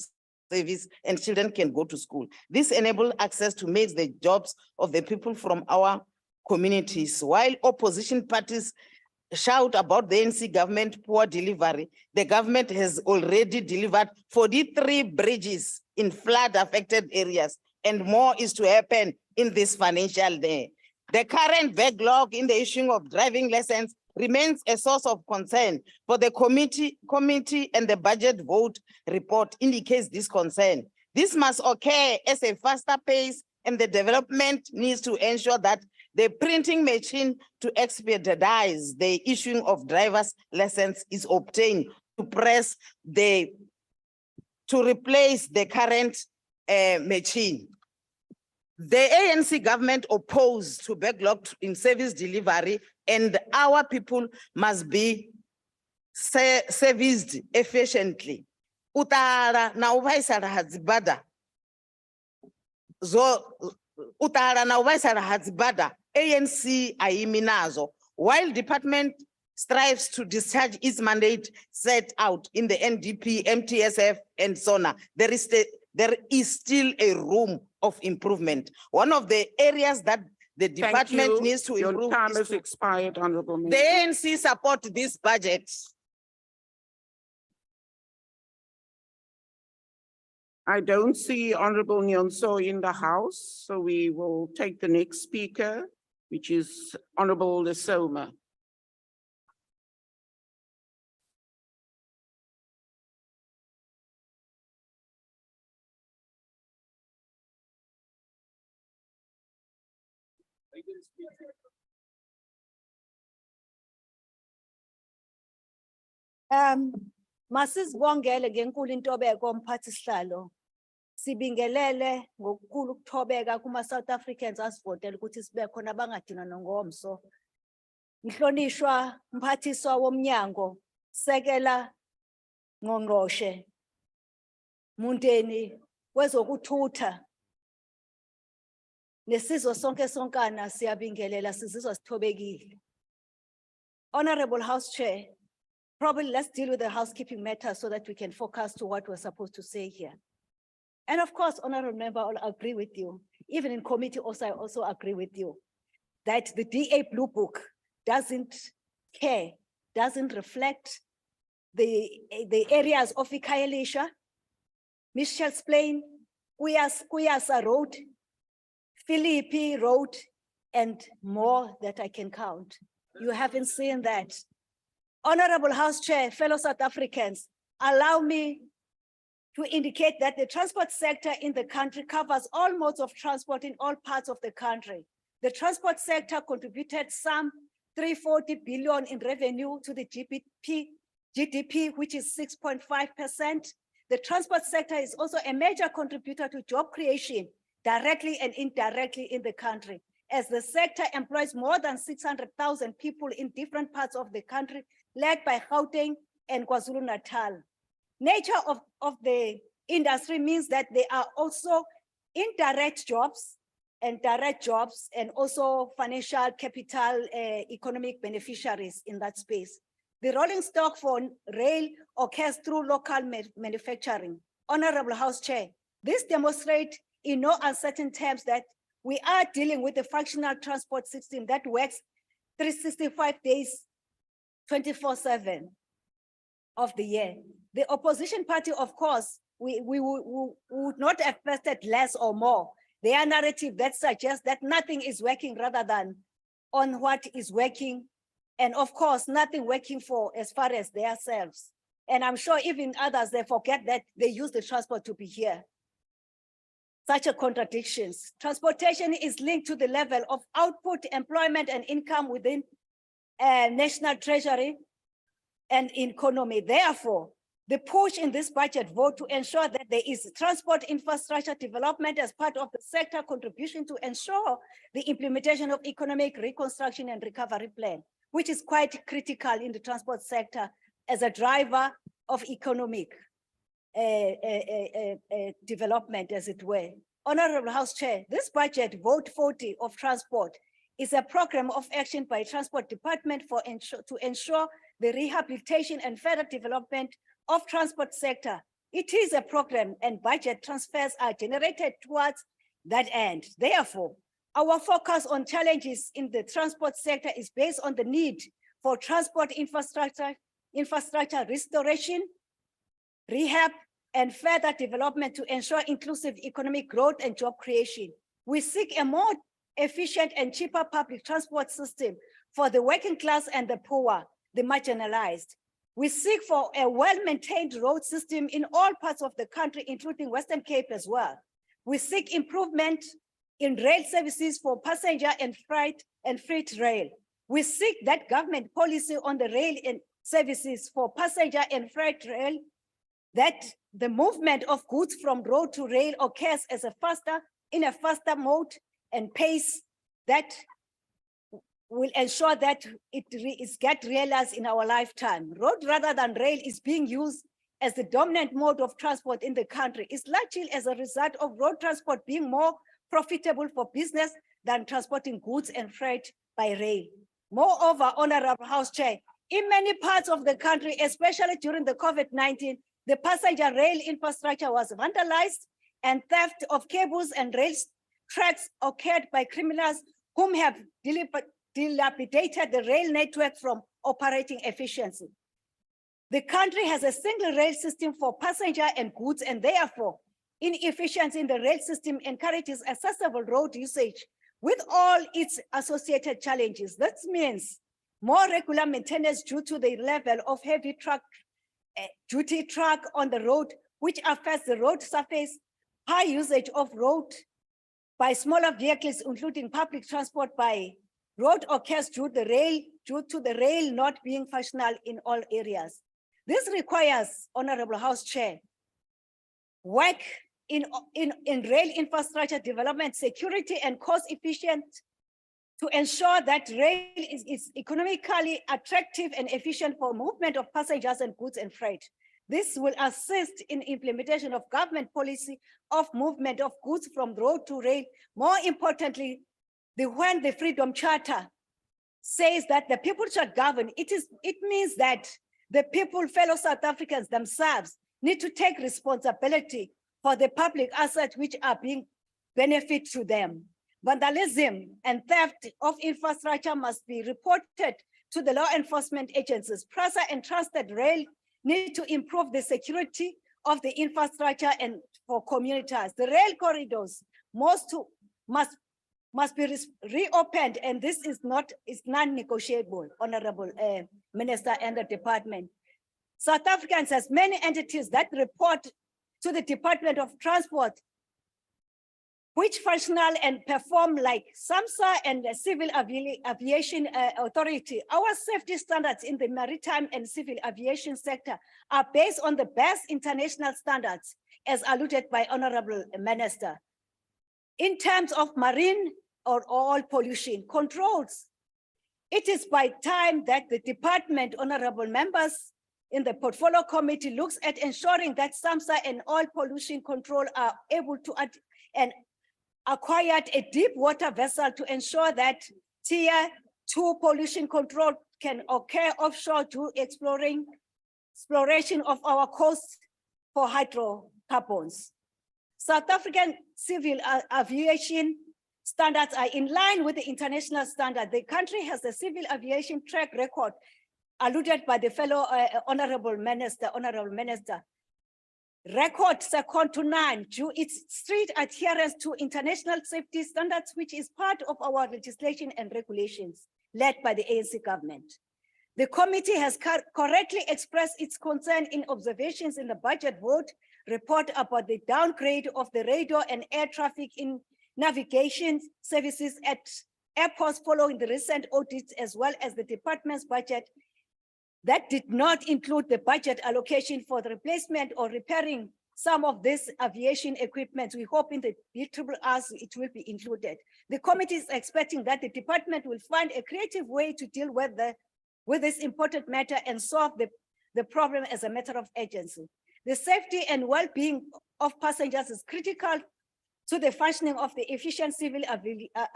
service and children can go to school. This enables access to make the jobs of the people from our communities. While opposition parties shout about the ANC government poor delivery, the government has already delivered 43 bridges in flood affected areas, and more is to happen in this financial year. The current backlog in the issuing of driving lessons remains a source of concern for the committee, and the budget vote report indicates this concern. This must occur as a faster pace, and the development needs to ensure that the printing machine to expedite the issuing of driver's license is obtained to replace the current machine. The ANC government opposed to backlog in service delivery, and our people must be serviced efficiently. Utara na uvaisara hazibada. Utara na uvaisara hazibada. ANC aiminazo. While department strives to discharge its mandate set out in the NDP, MTSF, and SONA, there is still a room of improvement. One of the areas that the department needs to improve. Your time is has to- expired, Honorable The Minister. ANC support this budget. I don't see Honorable Nyonso in the house, so we will take the next speaker, which is Honorable Lesoma. Masizibongele ngenkulu intobeko mphathisihlalo. Sibingelele ngokukhulu ukuthobeka kuma South Africans asivotela ukuthi sibe khona bangadinwa nongomso. Ngihlonishwa mphathiswa womnyango, sekela ngqongqoshe, Mundeni wezokuthutha. Nesizwe sonke sonkana siyabingelela, sizizwa sithobekile. Honorable House Chair, probably let's deal with the housekeeping matter so that we can focus to what we're supposed to say here. And of course, Honorable Member, I'll agree with you. Even in committee also, I also agree with you that the DA Blue Book doesn't care, doesn't reflect the areas of Ikaelisha, Michelle's Plain, Kuyasa Road, Philippi Road, and more that I can count. You haven't seen that. Honorable House Chair, fellow South Africans, allow me to indicate that the transport sector in the country covers all modes of transport in all parts of the country. The transport sector contributed some 340 billion in revenue to the GDP, which is 6.5%. The transport sector is also a major contributor to job creation, directly and indirectly in the country, as the sector employs more than 600,000 people in different parts of the country, led by Gauteng and KwaZulu-Natal. Nature of the industry means that there are also indirect jobs and direct jobs, and also financial capital economic beneficiaries in that space. the rolling stock for rail occurs through local manufacturing. Honorable House Chair, this demonstrates in no uncertain terms that we are dealing with a functional transport system that works 365 days, 24/7 of the year. The opposition party, of course, we would not have invested less or more. Their narrative that suggests that nothing is working rather than on what is working. And of course, nothing working for as far as themselves. And I'm sure even others, they forget that they use the transport to be here. Such a contradictions. Transportation is linked to the level of output, employment, and income within national treasury and economy. Therefore, the push in this budget vote to ensure that there is transport infrastructure development as part of the sector contribution to ensure the implementation of economic reconstruction and recovery plan, which is quite critical in the transport sector as a driver of economic development, as it were. Honorable House Chair, this budget, Vote 40 of transport, is a program of action by Transport Department to ensure the rehabilitation and further development of transport sector. It is a program and budget transfers are generated towards that end. Therefore, our focus on challenges in the transport sector is based on the need for transport infrastructure restoration, rehab, and further development to ensure inclusive economic growth and job creation. We seek a more efficient and cheaper public transport system for the working class and the poor, the marginalized. We seek for a well-maintained road system in all parts of the country, including Western Cape as well. We seek improvement in rail services for passenger and freight rail. We seek that government policy on the rail and services for passenger and freight rail, that the movement of goods from road to rail occurs as in a faster mode and pace that will ensure that it is get realized in our lifetime. Road rather than rail is being used as the dominant mode of transport in the country. It's largely as a result of road transport being more profitable for business than transporting goods and freight by rail. Moreover, Honorable House Chair, in many parts of the country, especially during the COVID-19, the passenger rail infrastructure was vandalized and theft of cables and rail tracks occurred by criminals whom have dilapidated the rail network from operating efficiency. The country has a single rail system for passenger and goods, and therefore inefficiency in the rail system encourages accessible road usage with all its associated challenges. That means more regular maintenance due to the level of heavy duty truck on the road, which affects the road surface, high usage of road by smaller vehicles, including public transport by road occurs due to the rail not being functional in all areas. This requires, Honorable House Chair, work in rail infrastructure development, security, and cost efficient to ensure that rail is economically attractive and efficient for movement of passengers and goods and freight. This will assist in implementation of government policy of movement of goods from road to rail. More importantly, when the Freedom Charter says that the people shall govern, it means that the people, fellow South Africans themselves, need to take responsibility for the public assets which are being benefit to them. Vandalism and theft of infrastructure must be reported to the law enforcement agencies. PRASA and Trusted Rail need to improve the security of the infrastructure and for communities. The rail corridors must be reopened, and this is non-negotiable, Honorable Minister and the Department. South Africans has many entities that report to the Department of Transport, which functional and perform like SAMSA and the Civil Aviation Authority. Our safety standards in the maritime and civil aviation sector are based on the best international standards, as alluded by Honorable Minister. In terms of marine or oil pollution controls, it is by time that the department, honorable members in the portfolio committee, looks at ensuring that SAMSA and oil pollution control are able to acquired a deep water vessel to ensure that Tier 2 pollution control can occur offshore to exploration of our coast for hydrocarbons. South African civil aviation standards are in line with the international standard. The country has a civil aviation track record alluded by the fellow honorable minister. Record second to none due its strict adherence to international safety standards, which is part of our legislation and regulations led by the ANC government. The committee has correctly expressed its concern in observations in the budget vote report about the downgrade of the radar and air traffic in navigation services at airports following the recent audits, as well as the department's budget that did not include the budget allocation for the replacement or repairing some of this aviation equipment. We hope in the BRRRs it will be included. The committee is expecting that the department will find a creative way to deal with this important matter and solve the problem as a matter of urgency. The safety and well-being of passengers is critical to the functioning of the efficient civil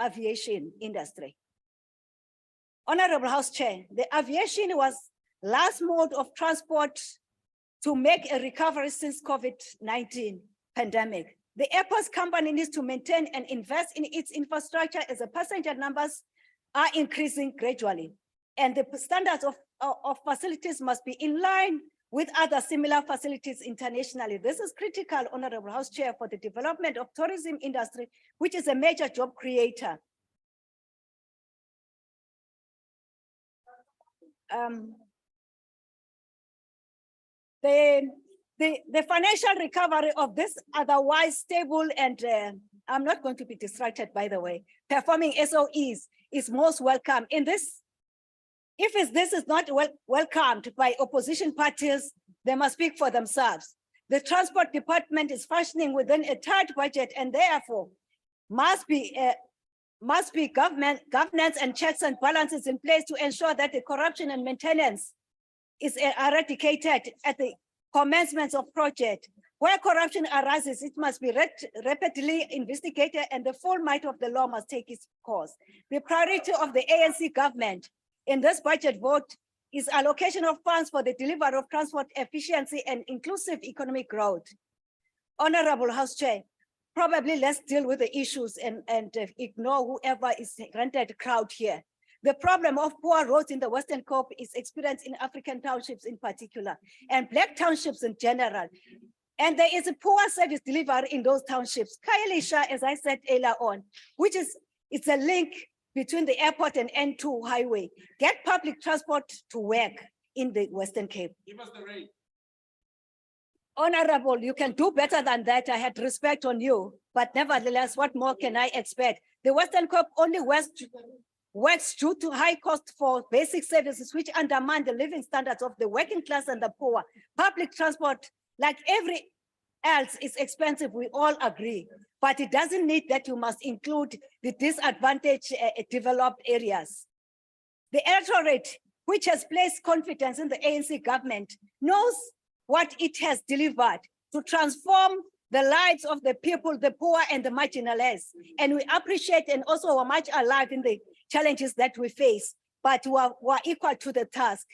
aviation industry. Honorable House Chair, the aviation was last mode of transport to make a recovery since COVID-19 pandemic. The airports company needs to maintain and invest in its infrastructure as the passenger numbers are increasing gradually. And the standards of facilities must be in line with other similar facilities internationally. This is critical, Honorable House Chair, for the development of tourism industry, which is a major job creator. The financial recovery of this otherwise stable and I'm not going to be distracted, by the way, performing SOEs is most welcome in this. If this is not welcomed by opposition parties, they must speak for themselves. The transport department is functioning within a tight budget and therefore must be governance and checks and balances in place to ensure that the corruption and maintenance is eradicated at the commencement of project. Where corruption arises, it must be rapidly investigated and the full might of the law must take its course. The priority of the ANC government in this budget vote is allocation of funds for the delivery of transport efficiency and inclusive economic growth. Honorable House Chair, probably let's deal with the issues and ignore whoever is rented crowd here. The problem of poor roads in the Western Cape is experienced in African townships in particular, and Black townships in general. And there is a poor service delivery in those townships. Khayelitsha, as I said earlier on, it's a link between the airport and N2 highway. Get public transport to work in the Western Cape. Give us the rate. Honorable, you can do better than that. I had respect on you, but nevertheless, what more can I expect? The Western Cape only works due to high cost for basic services, which undermine the living standards of the working class and the poor. Public transport, like every else, is expensive, we all agree, but it doesn't need that you must include the disadvantaged developed areas. The electorate, which has placed confidence in the ANC government, knows what it has delivered to transform the lives of the people, the poor and the marginalized. And we appreciate and also are much alive in the challenges that we face, but we're equal to the task.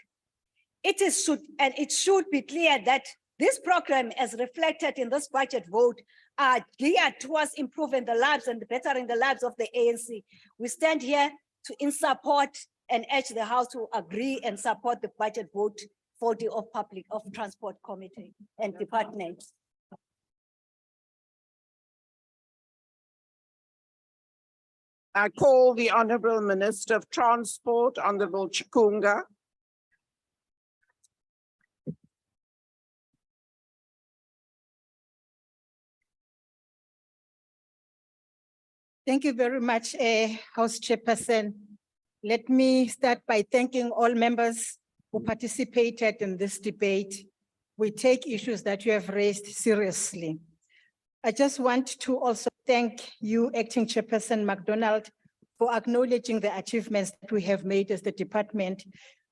It should be clear that this program, as reflected in this budget vote, are geared towards improving the lives and bettering the lives of the ANC. We stand here in support and urge the House to agree and support the budget vote for the of Transport Committee and Department. I call the Honorable Minister of Transport, Honorable Chikunga. Thank you very much, House Chairperson. Let me start by thanking all members who participated in this debate. We take issues that you have raised seriously. I just want to also thank you, Acting Chairperson McDonald, for acknowledging the achievements that we have made as the department,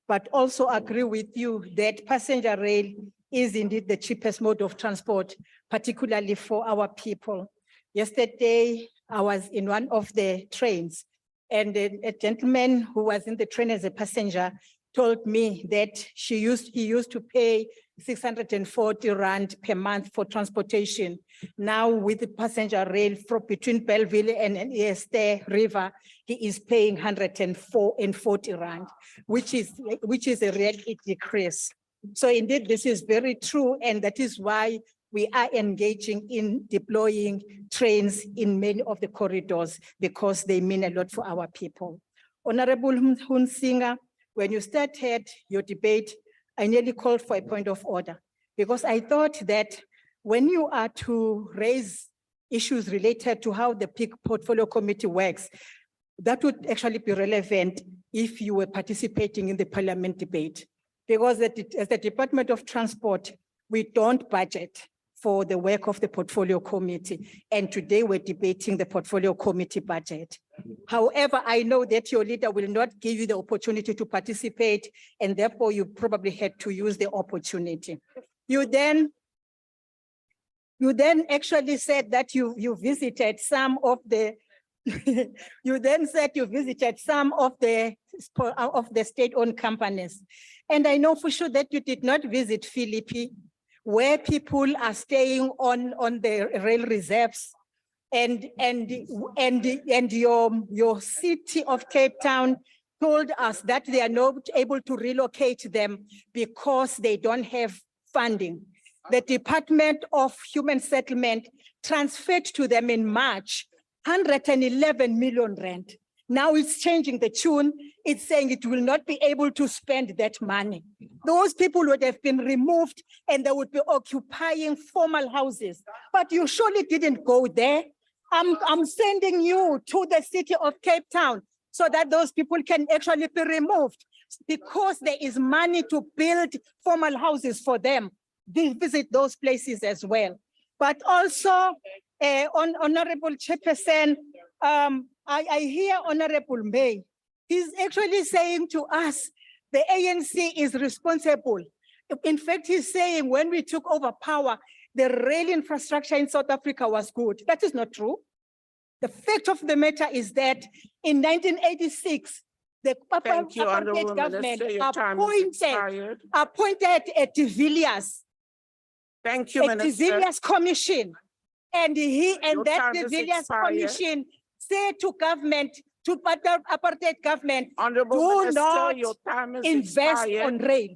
but also agree with you that passenger rail is indeed the cheapest mode of transport, particularly for our people. Yesterday, I was in one of the trains and a gentleman who was in the train as a passenger told me that he used to pay 640 rand per month for transportation. Now with the passenger rail from between Belleville and Este River, he is paying 140 rand, which is a real decrease. So indeed, this is very true, and that is why we are engaging in deploying trains in many of the corridors because they mean a lot for our people. Honorable Hunsinger, when you started your debate, I nearly called for a point of order because I thought that when you are to raise issues related to how the PIC portfolio committee works, that would actually be relevant if you were participating in the parliament debate. Because as the Department of Transport, we don't budget for the work of the portfolio committee. And today we're debating the portfolio committee budget. However, I know that your leader will not give you the opportunity to participate, and therefore you probably had to use the opportunity. You then actually said that you visited some of the you then said you visited some of the state-owned companies. And I know for sure that you did not visit Philippi, where people are staying on the rail reserves, and your city of Cape Town told us that they are not able to relocate them because they don't have funding. The Department of Human Settlement transferred to them in March 111 million rand. Now it's changing the tune. It's saying it will not be able to spend that money. Those people would have been removed and they would be occupying formal houses. But you surely didn't go there. I'm sending you to the city of Cape Town so that those people can actually be removed because there is money to build formal houses for them. They visit those places as well. But also, Honorable Chairperson, I hear Honorable May. He's actually saying to us, the ANC is responsible. In fact, he's saying when we took over power, the rail infrastructure in South Africa was good. That is not true. The fact of the matter is that in 1986, the apartheid government appointed a de Villiers. Thank you, Minister. De Villiers Commission. And that de Villiers Commission said to government, to apartheid government, do not invest on rail.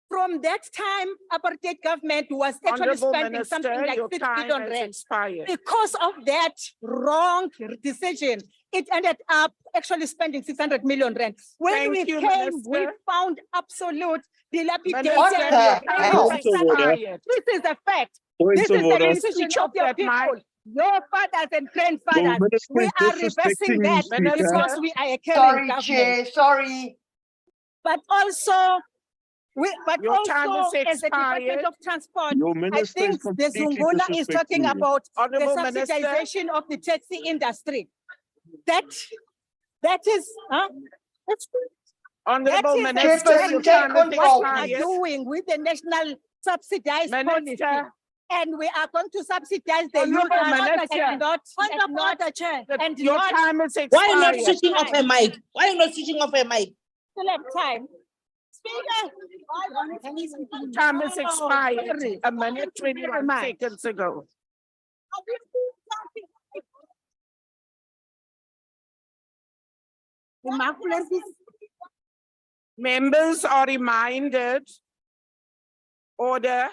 From that time, apartheid government was actually spending something like 6 billion rand. Because of that wrong decision, it ended up actually spending 600 million rand. When we came, we found absolute dilapidation. This is a fact. This is the decision of your people. Your fathers and grandfathers. We are reversing that because we are a caring government. Chair, sorry. But also, as the Department of Transport, I think the Zungula is talking about the subsidization of the taxi industry. That is, Honorable Minister, what we are doing with the national subsidized policy. And we are going to subsidize the youth and not. Your time is expired. Why are you not switching off a mic? Why are you not switching off a mic? Still have time. Speaker. Time is expired. A minute, 21 seconds ago. Members are reminded. Order.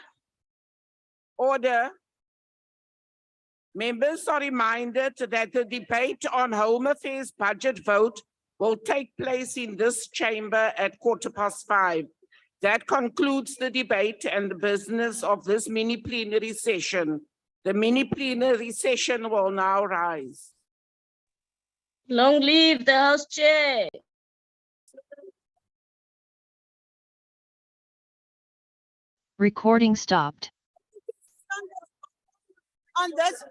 Members are reminded that the debate on Home Affairs budget vote will take place in this chamber at 5:15. That concludes the debate and the business of this mini plenary session. The mini plenary session will now rise. Long live the House Chair. Recording stopped. On this